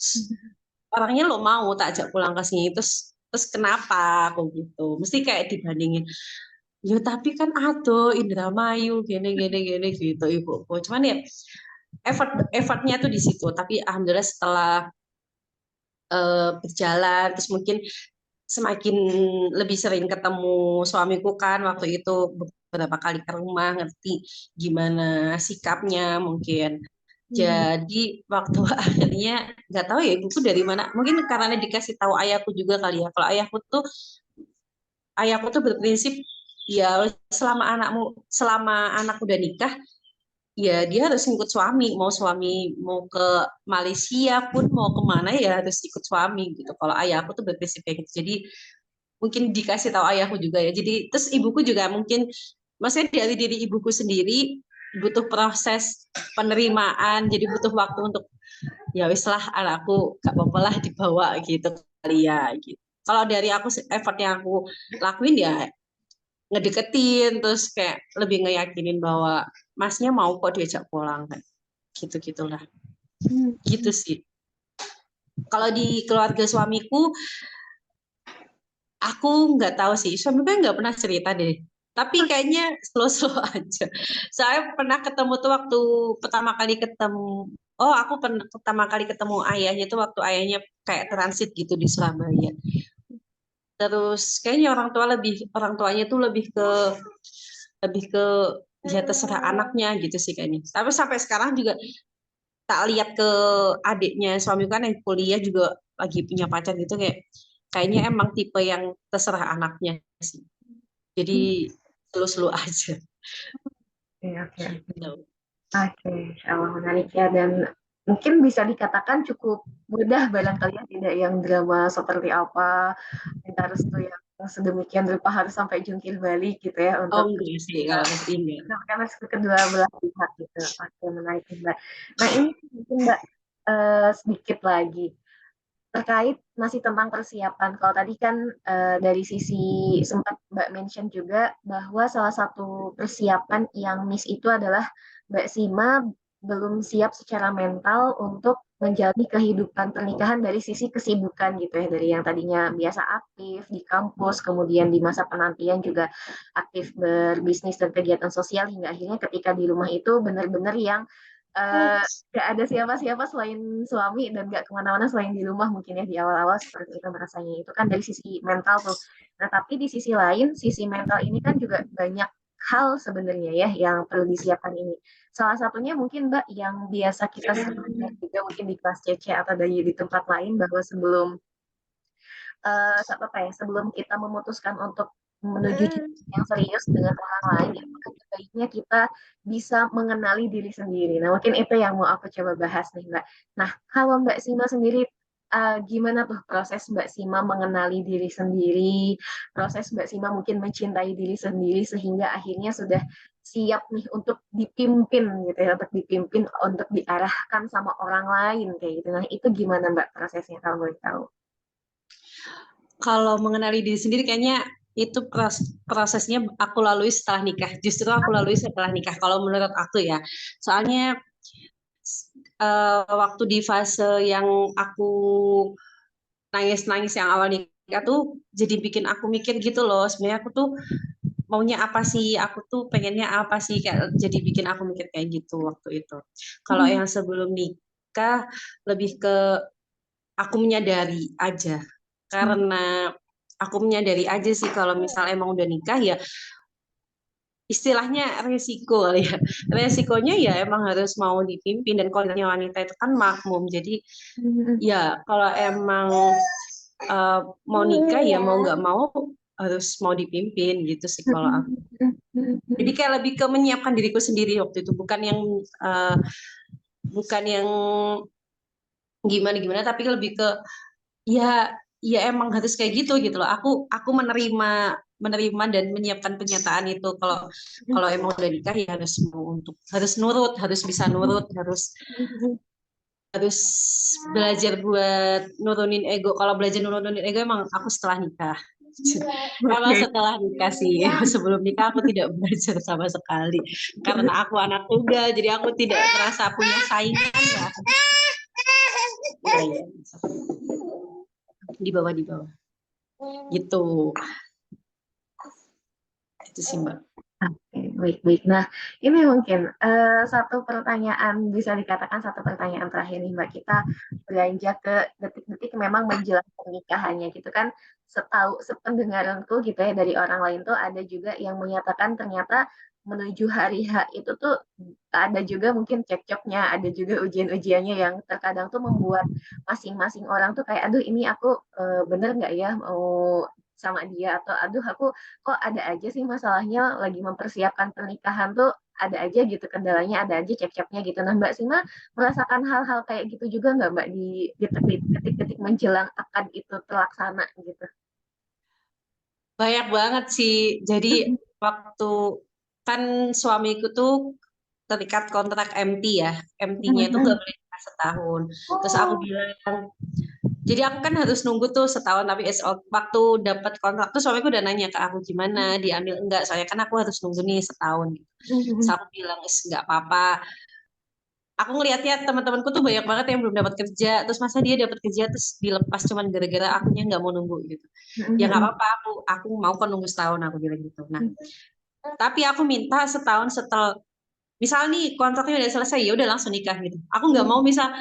Orangnya lo mau tak ajak pulang ke sini terus terus kenapa aku gitu. Mesti kayak dibandingin. ya tapi kan aduh Indramayu gini gitu ibuku. Cuman ya effortnya tuh di situ. Tapi alhamdulillah setelah berjalan terus mungkin semakin lebih sering ketemu suamiku kan waktu itu beberapa kali ke rumah ngerti gimana sikapnya mungkin. Hmm. Jadi waktu akhirnya nggak tahu ya ibuku dari mana. Mungkin karena dikasih tahu ayahku juga kali ya. Kalau ayahku tuh berprinsip ya selama anak udah nikah ya dia harus ikut suami mau ke Malaysia pun mau kemana ya harus ikut suami gitu. Kalau ayahku tuh berprinsip kayak gitu. Jadi mungkin dikasih tahu ayahku juga ya. Jadi terus ibuku juga mungkin maksudnya dari diri ibuku sendiri butuh proses penerimaan, jadi butuh waktu untuk ya wis lah anakku gak apa-apa lah dibawa gitu kali ya gitu. Kalau dari aku effort yang aku lakuin ya ngedeketin terus kayak lebih ngeyakinin bahwa masnya mau kok diajak pulang kan gitu gitulah gitu sih. Kalau di keluarga suamiku aku nggak tahu sih, suami gue nggak pernah cerita deh. Tapi kayaknya slow-slow aja. Saya pernah ketemu tuh waktu pertama kali ketemu. Oh, aku pernah pertama kali ketemu ayahnya tuh waktu ayahnya kayak transit gitu di Surabaya. Terus kayaknya orang tuanya tuh lebih ke ya terserah anaknya gitu sih kayaknya. Tapi sampai sekarang juga tak lihat ke adiknya suami kan yang kuliah juga lagi punya pacar gitu kayaknya emang tipe yang terserah anaknya sih. Jadi slow-slow aja. Oke, oke, oke. Gitu. Oke, Allah menarik ya, dan mungkin bisa dikatakan cukup mudah barangkali ya, tidak yang drama seperti apa, minta restu yang sedemikian rupa harus sampai jungkir balik gitu ya Oh untuk enggak sih kalau seperti ini. mendapatkan restu kedua belah pihak gitu. Oke, menarik nih, Mbak. Nah ini mungkin Mbak sedikit lagi terkait masih tentang persiapan. Kalau tadi kan dari sisi sempat Mbak mention juga bahwa salah satu persiapan yang miss itu adalah Mbak Sima belum siap secara mental untuk menjalani kehidupan pernikahan dari sisi kesibukan gitu ya, dari yang tadinya biasa aktif di kampus kemudian di masa penantian juga aktif berbisnis dan kegiatan sosial hingga akhirnya ketika di rumah itu benar-benar yang eh, gak ada siapa-siapa selain suami dan gak kemana-mana selain di rumah mungkin ya di awal-awal seperti itu rasanya itu kan dari sisi mental tuh. Nah tapi di sisi lain sisi mental ini kan juga banyak hal sebenarnya ya yang perlu disiapkan ini. Salah satunya mungkin Mbak yang biasa kita sering dengar juga mungkin di kelas CC atau di tempat lain bahwa sebelum kita memutuskan untuk menuju jenjang yang serius dengan orang lain, itu baiknya kita bisa mengenali diri sendiri. Nah, mungkin itu yang mau aku coba bahas nih, Mbak. Nah, kalau Mbak Sima sendiri, gimana tuh proses Mbak Sima mengenali diri sendiri, proses Mbak Sima mungkin mencintai diri sendiri sehingga akhirnya sudah siap nih untuk dipimpin gitu ya, untuk dipimpin, untuk diarahkan sama orang lain kayak gitu. Nah, itu gimana Mbak prosesnya kalau boleh tahu? Kalau mengenali diri sendiri kayaknya itu prosesnya aku lalui setelah nikah. Justru aku lalui setelah nikah kalau menurut aku ya. Soalnya waktu di fase yang aku nangis-nangis yang awal nikah tuh jadi bikin aku mikir gitu loh. Sebenarnya aku tuh maunya apa sih? Aku tuh pengennya apa sih? Kayak jadi bikin aku mikir kayak gitu waktu itu. Kalau yang sebelum nikah lebih ke aku menyadari aja. Karena aku menyadari aja sih kalau misalnya emang udah nikah ya istilahnya resiko kali ya. Resikonya ya emang harus mau dipimpin dan kodratnya wanita itu kan makmum. Jadi ya kalau emang mau nikah ya mau nggak mau harus mau dipimpin gitu sih kalau aku. Jadi kayak lebih ke menyiapkan diriku sendiri waktu itu uh, bukan yang gimana gimana tapi lebih ke ya ya emang harus kayak gitu loh. Aku menerima dan menyiapkan pernyataan itu kalau kalau emang udah nikah ya harus nurut, harus bisa nurut, harus harus belajar buat nurunin ego. Kalau belajar nurunin ego emang aku setelah nikah. Emang Oke. setelah nikah sih, sebelum nikah aku tidak belajar sama sekali. Karena aku anak tunggal, jadi aku tidak merasa punya saingan ya. Ya, ya. Di bawah gitu. Itu sih Mbak. Oke, baik-baik. Nah, ini mungkin satu pertanyaan, bisa dikatakan satu pertanyaan terakhir nih Mbak. Kita beranjak ke detik-detik memang menjelang pernikahannya gitu kan. Setahu sependengaranku gitu ya dari orang lain tuh ada juga yang menyatakan ternyata menuju hari H itu tuh ada juga mungkin cekcoknya, ada juga ujian-ujiannya yang terkadang tuh membuat masing-masing orang tuh kayak, aduh ini aku bener nggak ya mau sama dia, atau aduh aku kok ada aja sih masalahnya lagi mempersiapkan pernikahan tuh ada aja gitu kendalanya, ada aja cekcoknya gitu. Nah Mbak Sima merasakan hal-hal kayak gitu juga nggak Mbak di detik-detik menjelang akad itu terlaksana gitu? Banyak banget sih. Jadi waktu kan suamiku tuh terikat kontrak MT ya. MT-nya itu nggak boleh nikah setahun. Terus aku Oh, bilang, jadi aku kan harus nunggu tuh setahun. Tapi waktu dapat kontrak tuh suamiku udah nanya ke aku gimana, diambil enggak. Soalnya kan aku harus nunggu nih setahun. Terus aku bilang, nggak apa-apa. Aku ngelihatnya teman-temanku tuh banyak banget yang belum dapat kerja. Terus masa dia dapat kerja terus dilepas cuman gara-gara akunya nggak mau nunggu gitu. Ya nggak apa-apa, aku mau kan nunggu setahun aku bilang gitu. Nah, tapi aku minta setahun setelah misal nih kontraknya udah selesai ya udah langsung nikah gitu. Aku nggak mau misal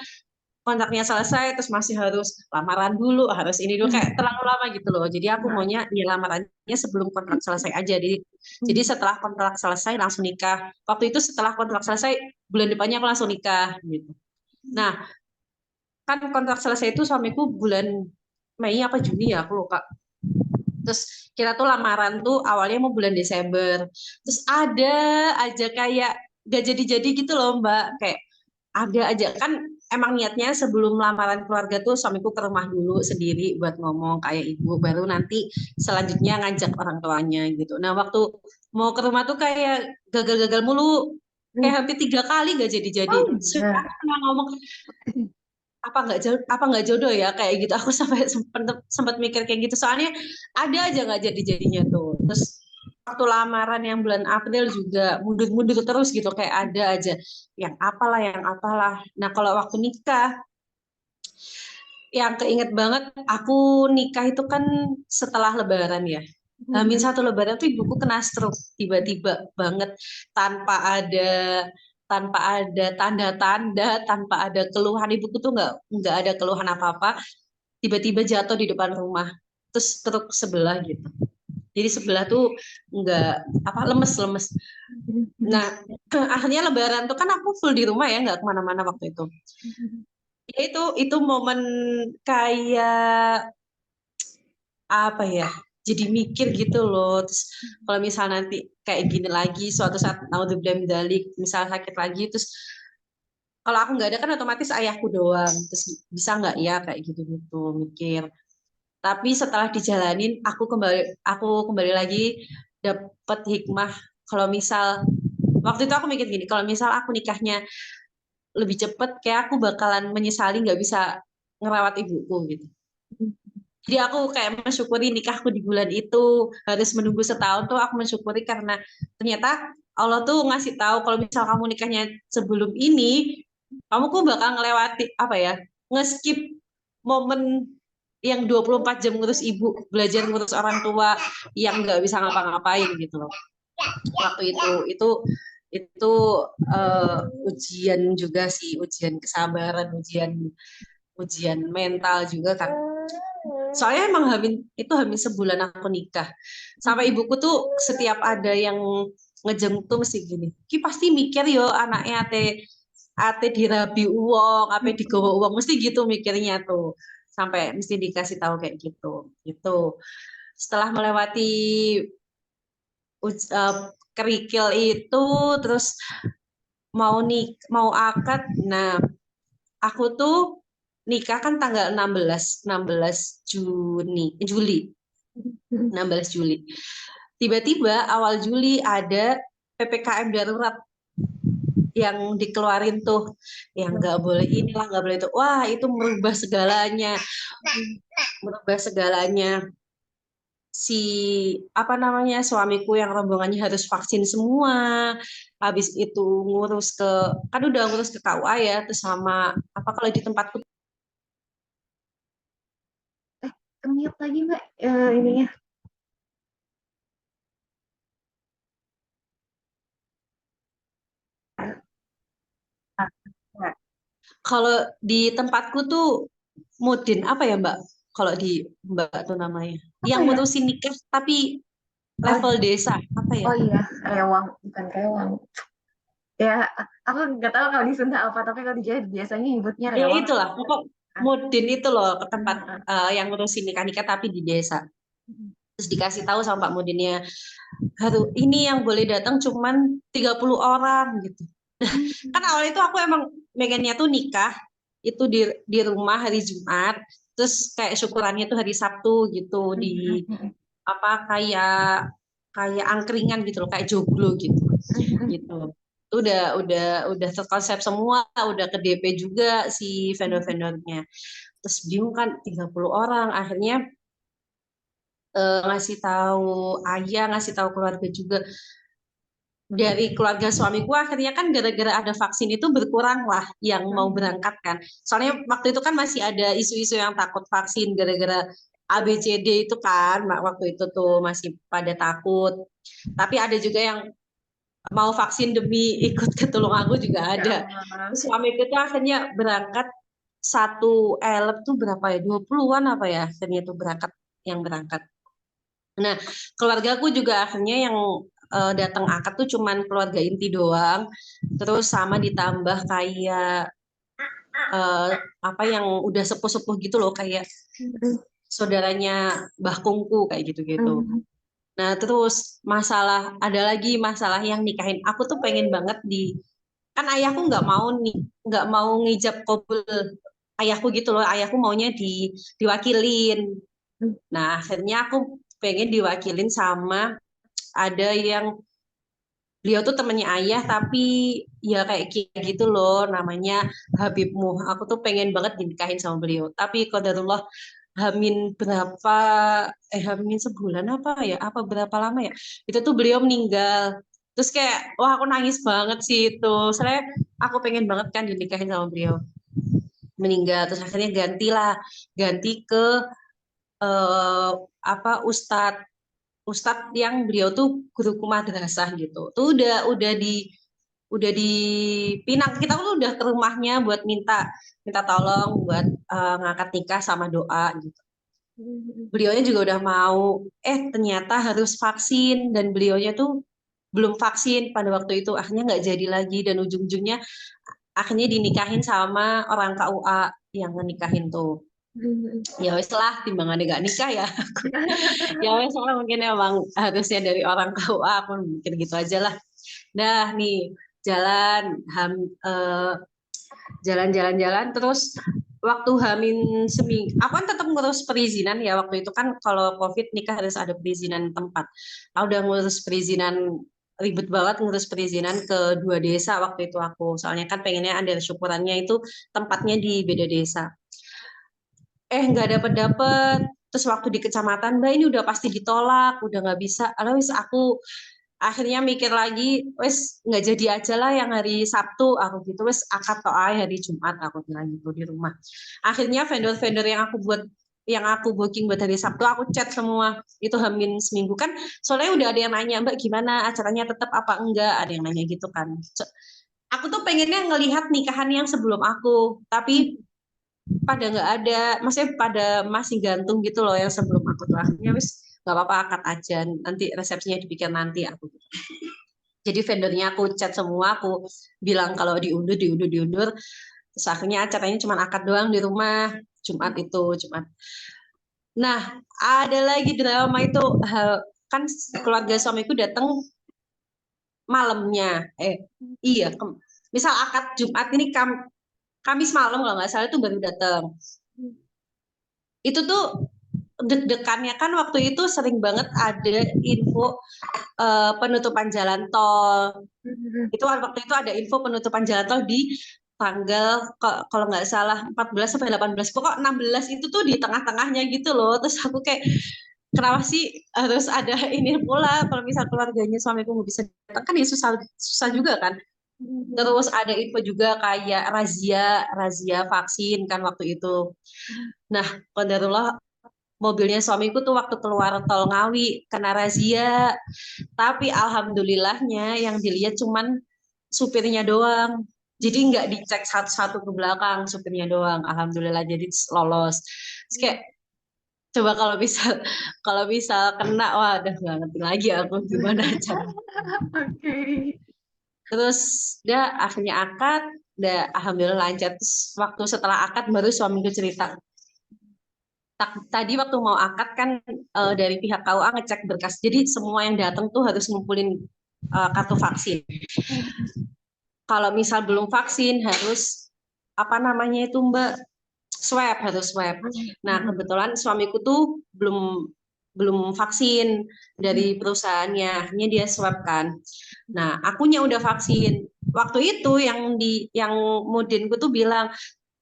kontraknya selesai terus masih harus lamaran dulu, harus ini dulu kayak terlalu lama gitu loh. Jadi aku maunya ya lamarannya sebelum kontrak selesai aja. Jadi setelah kontrak selesai langsung nikah. Waktu itu setelah kontrak selesai bulan depannya aku langsung nikah gitu. Nah, kan kontrak selesai itu suamiku bulan Mei apa Juni ya aku lupa. Terus kita tuh lamaran tuh awalnya mau bulan Desember. Terus ada aja kayak gak jadi-jadi gitu loh Mbak. Kayak ada aja kan emang niatnya sebelum lamaran keluarga tuh suamiku ke rumah dulu sendiri buat ngomong kayak ibu. Baru nanti selanjutnya ngajak orang tuanya gitu. Nah waktu mau ke rumah tuh kayak gagal-gagal mulu. Kayak hampir 3 kali gak jadi-jadi. oh Terus iya. aku pernah ngomong apa nggak jodoh ya kayak gitu aku sampai sempat mikir kayak gitu soalnya ada aja nggak jadi-jadinya tuh terus waktu lamaran yang bulan April juga mundur-mundur terus gitu kayak ada aja yang apalah nah kalau waktu nikah yang keinget banget aku nikah itu kan setelah Lebaran ya. Hamin satu Lebaran tuh ibuku kena stroke tiba-tiba banget tanpa ada tanpa ada tanda-tanda, tanpa ada keluhan ibuku tuh nggak ada keluhan apa-apa, tiba-tiba jatuh di depan rumah, terus stroke sebelah gitu. Jadi sebelah tuh nggak apa lemes-lemes. Nah akhirnya Lebaran tuh kan aku full di rumah ya nggak kemana-mana waktu itu. Ya itu momen kayak apa ya jadi mikir gitu loh terus kalau misal nanti kayak gini lagi suatu saat naudzubillah min dzalik misal sakit lagi terus kalau aku nggak ada kan otomatis ayahku doang terus bisa nggak ya kayak gitu gitu mikir tapi setelah dijalanin aku kembali lagi dapet hikmah kalau misal waktu itu aku mikir gini kalau misal aku nikahnya lebih cepet kayak aku bakalan menyesali nggak bisa ngerawat ibuku gitu. Jadi aku kayak mensyukuri nikahku di bulan itu harus menunggu setahun tuh aku mensyukuri karena ternyata Allah tuh ngasih tahu kalau misal kamu nikahnya sebelum ini, kamu kok bakal ngelewati apa ya, ngeskip momen yang 24 jam ngurus ibu, belajar ngurus orang tua yang nggak bisa ngapa-ngapain gitu loh. Waktu itu ujian juga sih, ujian kesabaran, ujian ujian mental juga kan. Soalnya emang hamin sebulan aku nikah. Sampai ibuku tuh setiap ada yang ngejenguk tuh mesti gini. Ki pasti mikir yo anaknya ate dirabi uang, apa digawa uang, mesti gitu mikirnya tuh. Sampai mesti dikasih tahu kayak gitu. Gitu. Setelah melewati kerikil itu terus mau akad. Nah, aku tuh nikah kan tanggal 16 Juli 16 Juli. Tiba-tiba awal Juli ada PPKM darurat yang dikeluarin tuh, yang nggak boleh inilah, nggak boleh itu. Wah, itu merubah segalanya. Si apa namanya suamiku yang rombongannya harus vaksin semua. Habis itu ngurus kan udah ngurus ke KUA ya, terus sama apa kalau di tempatku Kemute lagi Mbak ininya. Kalau di tempatku tuh Mudin apa ya Mbak? Kalau di Mbak tuh namanya. Apa Yang ya? ngurusin nikah tapi Oh, level desa apa ya? oh iya, rewang, bukan rewang. Ya, aku nggak tahu kalau di Sunda apa, tapi kalau di Jawa biasanya nyebutnya Ya rewang. itulah, pokok Ah, Mudin itu loh ke tempat ah, ah. yang ngurusin nikah-nikah tapi di desa. Terus dikasih tahu sama Pak Mudinnya, "Haru, ini yang boleh datang cuman 30 orang gitu." Kan awal itu aku emang pengennya tuh nikah itu di rumah hari Jumat, terus kayak syukurannya tuh hari Sabtu gitu di apa kayak kayak angkringan gitu loh, kayak joglo gitu. Gitu. Itu udah terkonsep semua, udah ke DP juga si vendor-vendornya. Terus bingung kan 30 orang, akhirnya ngasih tahu ayah, ngasih tahu keluarga juga. Dari keluarga suamiku akhirnya kan gara-gara ada vaksin itu berkurang lah yang mau berangkat kan. Soalnya waktu itu kan masih ada isu-isu yang takut vaksin gara-gara ABCD itu kan waktu itu tuh masih pada takut. Tapi ada juga yang mau vaksin demi ikut ke Tulungagung juga Ya ada. Allah. Terus suamiku tuh akhirnya berangkat satu elep tuh berapa ya? 20-an apa ya? Akhirnya tuh berangkat. Nah, keluarga aku juga akhirnya yang datang akad tuh cuman keluarga inti doang. Terus sama ditambah kayak eh, apa yang udah sepuh-sepuh gitu loh, kayak saudaranya Mbah Kungku kayak gitu-gitu. Nah, terus ada lagi masalah yang nikahin. Aku tuh pengen banget kan ayahku nggak mau ngijab kabul ayahku gitu loh. Ayahku maunya diwakilin. Nah, akhirnya aku pengen diwakilin sama ada yang beliau tuh temennya ayah tapi ya kayak gitu loh namanya Habib Muh. Aku tuh pengen banget dinikahin sama beliau. Tapi qadarullah Hamin berapa Hamin sebulan apa ya? Apa berapa lama ya? Itu tuh beliau meninggal. Terus kayak wah aku nangis banget sih itu. Soalnya aku pengen banget kan dinikahin sama beliau. Meninggal terus akhirnya ganti ke eh, apa Ustadz yang beliau tuh guruku madrasah gitu. Tuh udah dipinang kita tuh udah ke rumahnya buat minta minta tolong buat ngangkat nikah sama doa gitu. Beliaunya juga udah mau, ternyata harus vaksin dan beliaunya tuh belum vaksin pada waktu itu akhirnya nggak jadi lagi dan ujung-ujungnya akhirnya dinikahin sama orang KUA yang ngenikahin tuh. Ya wes lah timbangannya gak nikah ya. Ya wes lah mungkin emang harusnya dari orang KUA aku mikir gitu aja lah. Dah nih jalan eh, jalan-jalan-jalan terus waktu Hamin seminggu aku kan tetap ngurus perizinan ya waktu itu kan kalau COVID nikah harus ada perizinan tempat. Aku udah ngurus perizinan ribet banget ngurus perizinan ke 2 desa waktu itu aku soalnya kan pengennya ada syukurannya itu tempatnya di beda desa nggak dapet terus waktu di kecamatan mbak ini udah pasti ditolak udah nggak bisa wis aku akhirnya mikir lagi wes nggak jadi aja lah yang hari Sabtu aku gitu wes akad toh hari Jumat aku bilang gitu di rumah akhirnya vendor-vendor yang aku booking buat hari Sabtu aku chat semua itu hamin seminggu kan soalnya udah ada yang nanya mbak gimana acaranya tetap apa enggak ada yang nanya gitu kan aku tuh pengennya ngelihat nikahan yang sebelum aku tapi pada nggak ada maksudnya pada masih gantung gitu loh yang sebelum aku tuh akhirnya wis nggak apa-apa akad aja nanti resepsinya dipikir nanti aku jadi vendornya aku chat semua aku bilang kalau diundur terus akhirnya acaranya cuma akad doang di rumah Jumat nah ada lagi drama itu kan keluarga suamiku datang malamnya iya misal akad Jumat ini Kamis malam kalau nggak salah itu baru datang itu tuh deg-degannya kan waktu itu sering banget ada info penutupan jalan tol. Itu waktu itu ada info penutupan jalan tol di tanggal kalau nggak salah 14 sampai 18. Pokok 16 itu tuh di tengah-tengahnya gitu loh. Terus aku kayak kenapa sih harus ada ini pula kalau misal keluarganya suamiku nggak bisa datang kan ya susah susah juga kan. Terus ada info juga kayak razia razia vaksin kan waktu itu. Nah, qadarullah mobilnya suamiku tuh waktu keluar tol Ngawi kena razia. Tapi alhamdulillahnya yang dilihat cuman supirnya doang. Jadi nggak dicek satu-satu ke belakang, supirnya doang. Alhamdulillah jadi lolos. Terus kayak coba kalau bisa kena, wah udah nggak ngerti lagi aku gimana cara. Oke. Terus dia akhirnya akad, udah alhamdulillah lancar. Terus waktu setelah akad baru suamiku cerita. Tadi waktu mau akad kan dari pihak KUA ngecek berkas. Jadi semua yang datang tuh harus ngumpulin kartu vaksin. Kalau misal belum vaksin harus apa namanya itu Mbak, swab, harus swab. Nah, kebetulan suamiku tuh belum vaksin dari perusahaannya, akhirnya dia swab kan. Nah, akunya udah vaksin. Waktu itu yang mudinku tuh bilang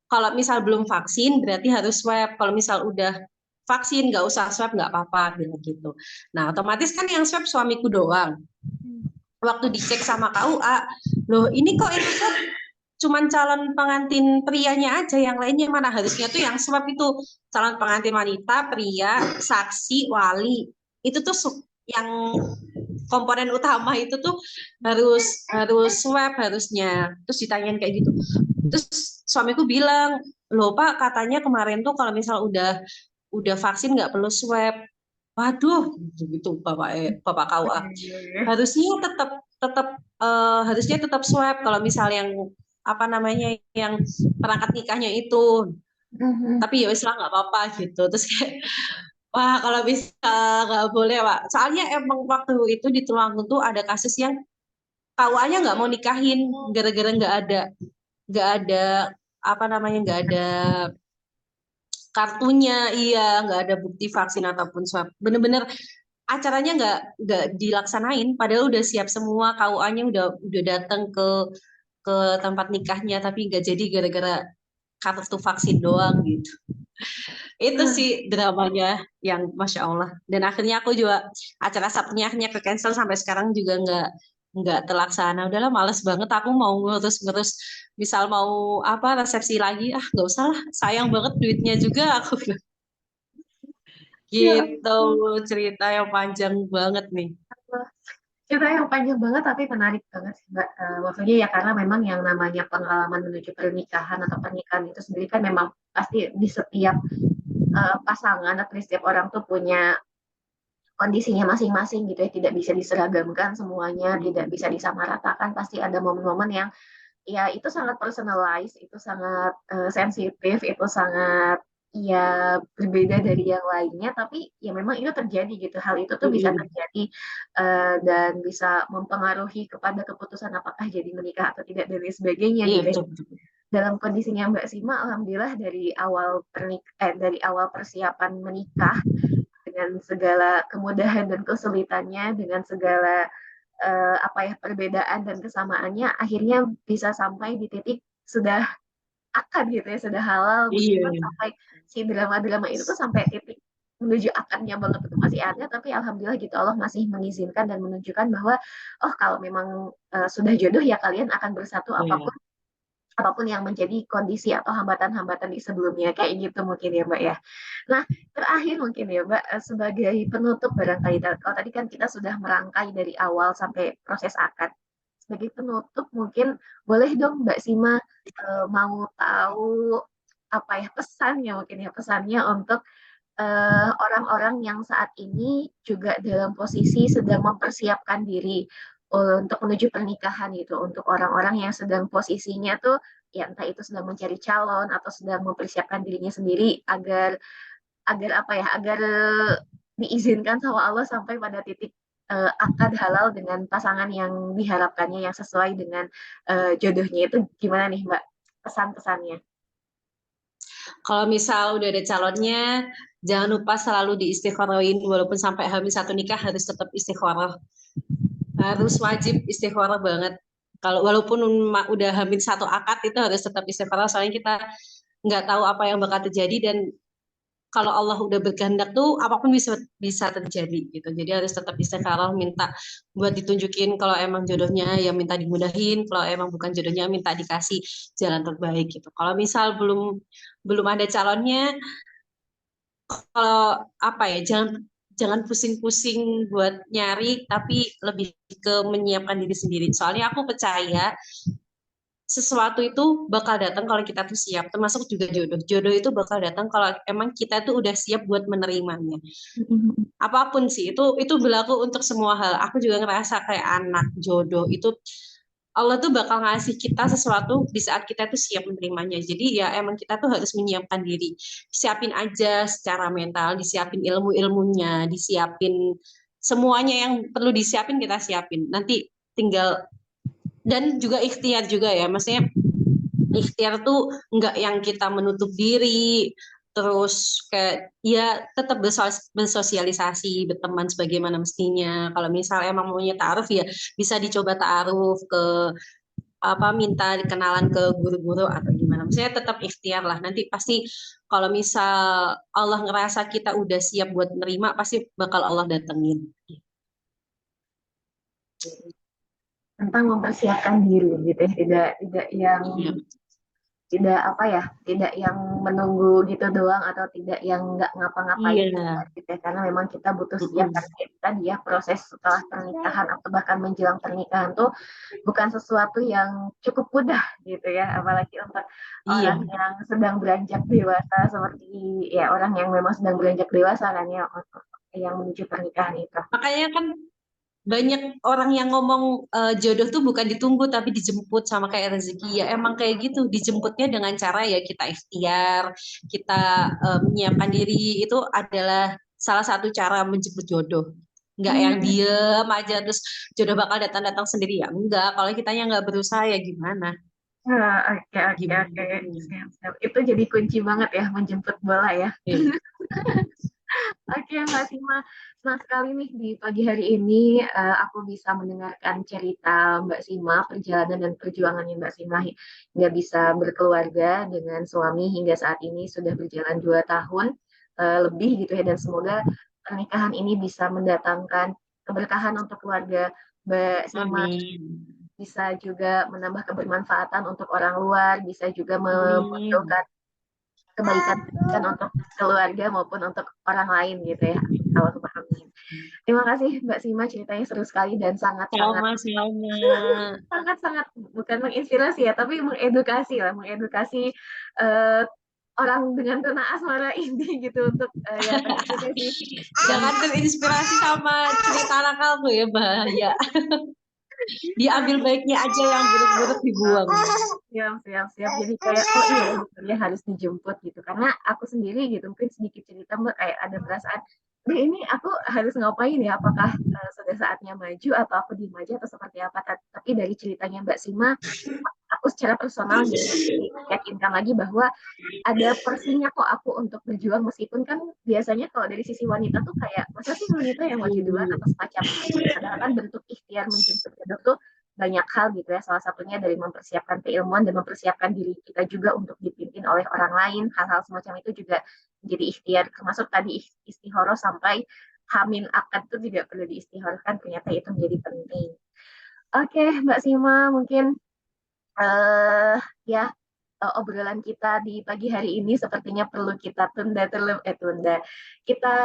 kalau misal belum vaksin berarti harus swab. Kalau misal udah vaksin nggak usah swab, nggak apa-apa bilang gitu. Nah, otomatis kan yang swab suamiku doang. Waktu dicek sama KUA, loh ini kok yang swab cuman calon pengantin prianya aja, yang lainnya mana? Harusnya tuh yang swab itu calon pengantin wanita, pria, saksi, wali. Itu tuh yang komponen utama itu tuh harus harus swab harusnya. Terus ditanyain kayak gitu. Terus suamiku bilang, loh Pak, katanya kemarin tuh kalau misal udah vaksin nggak perlu swab. Waduh, gitu Bapak KUA. Harusnya tetap tetap harusnya tetap swab kalau misal yang apa namanya yang perangkat nikahnya itu. Tapi ya wis lah nggak apa-apa gitu. Terus kayak wah kalau bisa nggak boleh Pak. Soalnya emang waktu itu di Tulungagung tuh ada kasus yang KUA-nya nggak mau nikahin gara-gara nggak ada apa namanya nggak ada kartunya, iya nggak ada bukti vaksin ataupun swab. Bener-bener acaranya nggak dilaksanain, padahal udah siap semua, KUA-nya udah datang ke tempat nikahnya, tapi nggak jadi gara-gara kartu vaksin doang gitu. Itu sih dramanya yang masya Allah. Dan akhirnya aku juga acara Sabtunya akhirnya ke cancel, sampai sekarang juga nggak terlaksana. Udahlah males banget aku mau ngurus-ngurus, misal mau apa resepsi lagi, ah nggak usah lah, sayang banget duitnya juga aku bilang. Ya Gitu ampun. cerita yang panjang banget nih. Cerita yang panjang banget tapi menarik banget sih Mbak. Maksudnya ya karena memang yang namanya pengalaman menuju pernikahan atau pernikahan itu sendiri kan memang pasti di setiap pasangan atau di setiap orang tuh punya kondisinya masing-masing gitu ya, tidak bisa diseragamkan semuanya, tidak bisa disamaratakan, pasti ada momen-momen yang ya itu sangat personalized, itu sangat sensitif, itu sangat ya berbeda dari yang lainnya, tapi ya memang itu terjadi gitu. Hal itu tuh bisa Mm-mm. terjadi dan bisa mempengaruhi kepada keputusan apakah jadi menikah atau tidak dan lain sebagainya Iya gitu ya. betul betul. Dalam kondisinya Mbak Sima, alhamdulillah dari awal persiapan menikah dengan segala kemudahan dan kesulitannya, dengan segala apa ya perbedaan dan kesamaannya, akhirnya bisa sampai di titik sudah akad gitu ya, sudah halal, Iya. meskipun sampai si drama-drama itu tuh sampai titik menuju akadnya banget itu masih ada, tapi alhamdulillah gitu Allah masih mengizinkan dan menunjukkan bahwa oh kalau memang sudah jodoh ya kalian akan bersatu Iya. apapun apapun yang menjadi kondisi atau hambatan-hambatan di sebelumnya kayak gitu mungkin ya Mbak ya. Nah terakhir mungkin ya Mbak sebagai penutup barangkali kalau tadi kan kita sudah merangkai dari awal sampai proses akad. Sebagai penutup mungkin boleh dong Mbak Sima mau tahu apa ya pesannya mungkin ya pesannya untuk orang-orang yang saat ini juga dalam posisi sedang mempersiapkan diri untuk menuju pernikahan gitu, untuk orang-orang yang sedang posisinya tuh ya entah itu sedang mencari calon atau sedang mempersiapkan dirinya sendiri agar agar apa ya agar diizinkan sama Allah sampai pada titik akad halal dengan pasangan yang diharapkannya yang sesuai dengan jodohnya itu gimana nih Mbak pesan-pesannya? Kalau misal udah ada calonnya, jangan lupa selalu diistiqorohin, walaupun sampai hamil satu nikah harus tetap istiqoroh. Harus wajib istiqoroh banget. Kalau walaupun udah hamil satu akad itu harus tetap istiqoroh, soalnya kita nggak tahu apa yang bakal terjadi, dan kalau Allah udah berkehendak tuh apapun bisa bisa terjadi gitu. Jadi harus tetap istiqoroh, minta buat ditunjukin kalau emang jodohnya ya minta dimudahin, kalau emang bukan jodohnya minta dikasih jalan terbaik gitu. Kalau misal belum belum ada calonnya, kalau apa ya jangan jangan pusing-pusing buat nyari, tapi lebih ke menyiapkan diri sendiri. Soalnya aku percaya sesuatu itu bakal datang kalau kita tuh siap, termasuk juga jodoh. Jodoh itu bakal datang kalau emang kita tuh udah siap buat menerimanya. Apapun sih, itu berlaku untuk semua hal. Aku juga ngerasa kayak anak jodoh itu Allah tuh bakal ngasih kita sesuatu di saat kita tuh siap menerimanya. Jadi ya emang kita tuh harus menyiapkan diri. Siapin aja secara mental, disiapin ilmu-ilmunya, disiapin semuanya yang perlu disiapin kita siapin. Nanti tinggal dan juga ikhtiar juga ya. Maksudnya ikhtiar tuh nggak yang kita menutup diri, terus kayak ya tetap bersosialisasi, berteman sebagaimana mestinya. Kalau misal emang maunya ta'aruf ya bisa dicoba ta'aruf ke apa minta kenalan ke guru-guru atau gimana. Maksudnya tetap ikhtiar lah. Nanti pasti kalau misal Allah ngerasa kita udah siap buat nerima, pasti bakal Allah datengin. Tentang mempersiapkan diri gitu ya, tidak yang Iya. tidak apa ya, tidak yang menunggu gitu doang atau tidak yang nggak ngapa-ngapain Iya. gitu ya, karena memang kita butuh siap Mm-mm. karena itu tadi ya proses setelah pernikahan atau bahkan menjelang pernikahan tuh bukan sesuatu yang cukup mudah gitu ya, apalagi untuk Iya. orang yang sedang beranjak dewasa seperti ya orang yang memang sedang beranjak dewasa kan ya, yang menuju pernikahan itu. Makanya kan banyak orang yang ngomong jodoh tuh bukan ditunggu tapi dijemput sama kayak rezeki ya emang kayak gitu dijemputnya dengan cara ya kita ikhtiar kita menyiapkan diri itu adalah salah satu cara menjemput jodoh nggak yang Hmm. diem aja terus jodoh bakal datang-datang sendiri ya enggak kalau kitanya nggak berusaha ya gimana Nah, oke, oke, oke. gimana. Siap, siap. Itu jadi kunci banget ya, menjemput bola ya. Eh, Oke, Mbak Sima. Senang sekali nih di pagi hari ini aku bisa mendengarkan cerita Mbak Sima, perjalanan dan perjuangannya Mbak Sima hingga bisa berkeluarga dengan suami hingga saat ini sudah berjalan 2 tahun lebih gitu ya. Dan semoga pernikahan ini bisa mendatangkan keberkahan untuk keluarga Mbak Sima, amin bisa juga menambah kebermanfaatan untuk orang luar, bisa juga amin memunculkan kebaikan-kebaikan untuk keluarga maupun untuk orang lain gitu ya. Allahumma amin. Terima kasih Mbak Sima, ceritanya seru sekali dan sangat-sangat sama-sama sangat-sangat bukan menginspirasi ya, tapi mengedukasi lah, mengedukasi eh, orang dengan tuna asmara ini gitu untuk ya tadi juga sih yang jangan terinspirasi sama cerita anak kamu ya bahaya diambil baiknya aja yang buruk-buruk dibuang. siap, siap, siap. Jadi kayak, oh iya ya betul harus dijemput gitu. Karena aku sendiri gitu, mungkin sedikit cerita Mbak, kayak ada perasaan, deh ini aku harus ngapain ya? Apakah sudah saatnya maju atau aku diem aja atau seperti apa? Tapi dari ceritanya Mbak Sima, aku secara personal jadi yakinkan lagi bahwa ada porsinya kok aku untuk berjuang meskipun kan biasanya kalau dari sisi wanita tuh kayak masa sih wanita yang maju duluan atau semacam itu gitu. Padahal kan bentuk ikhtiar menjemput jodoh tuh banyak hal gitu ya. Salah satunya dari mempersiapkan keilmuan dan mempersiapkan diri kita juga untuk dipimpin oleh orang lain. Hal-hal semacam itu juga menjadi ikhtiar. Termasuk tadi istihoroh sampai hamil akad itu juga perlu diistihorohkan. Ternyata itu menjadi penting. Oke, Mbak Sima, mungkin eh ya obrolan kita di pagi hari ini sepertinya perlu kita tunda. Kita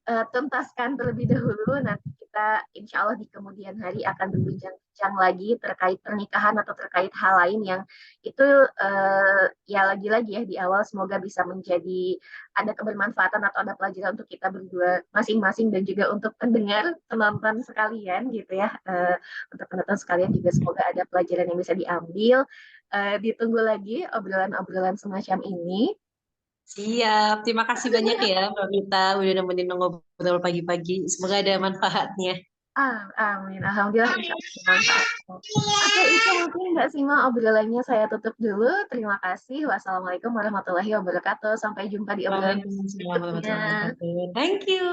tuntaskan terlebih dahulu. Nanti kita insya Allah di kemudian hari akan berbincang-bincang lagi terkait pernikahan atau terkait hal lain yang itu ya lagi-lagi ya di awal semoga bisa menjadi ada kebermanfaatan atau ada pelajaran untuk kita berdua masing-masing dan juga untuk pendengar penonton sekalian gitu ya. Untuk penonton sekalian juga semoga ada pelajaran yang bisa diambil. Ditunggu lagi obrolan-obrolan semacam ini. Siap, terima kasih banyak ya Mbak Mita udah nemenin ngobrol pagi-pagi. Semoga ada manfaatnya. Amin. Alhamdulillah, insya Allah bermanfaat. Oke, itu mungkin Mbak Sima obrolannya saya tutup dulu. Terima kasih. Wassalamualaikum warahmatullahi wabarakatuh. Sampai jumpa di obrolan Waalaikumsalam warahmatullahi berikutnya. wabarakatuh. Thank you.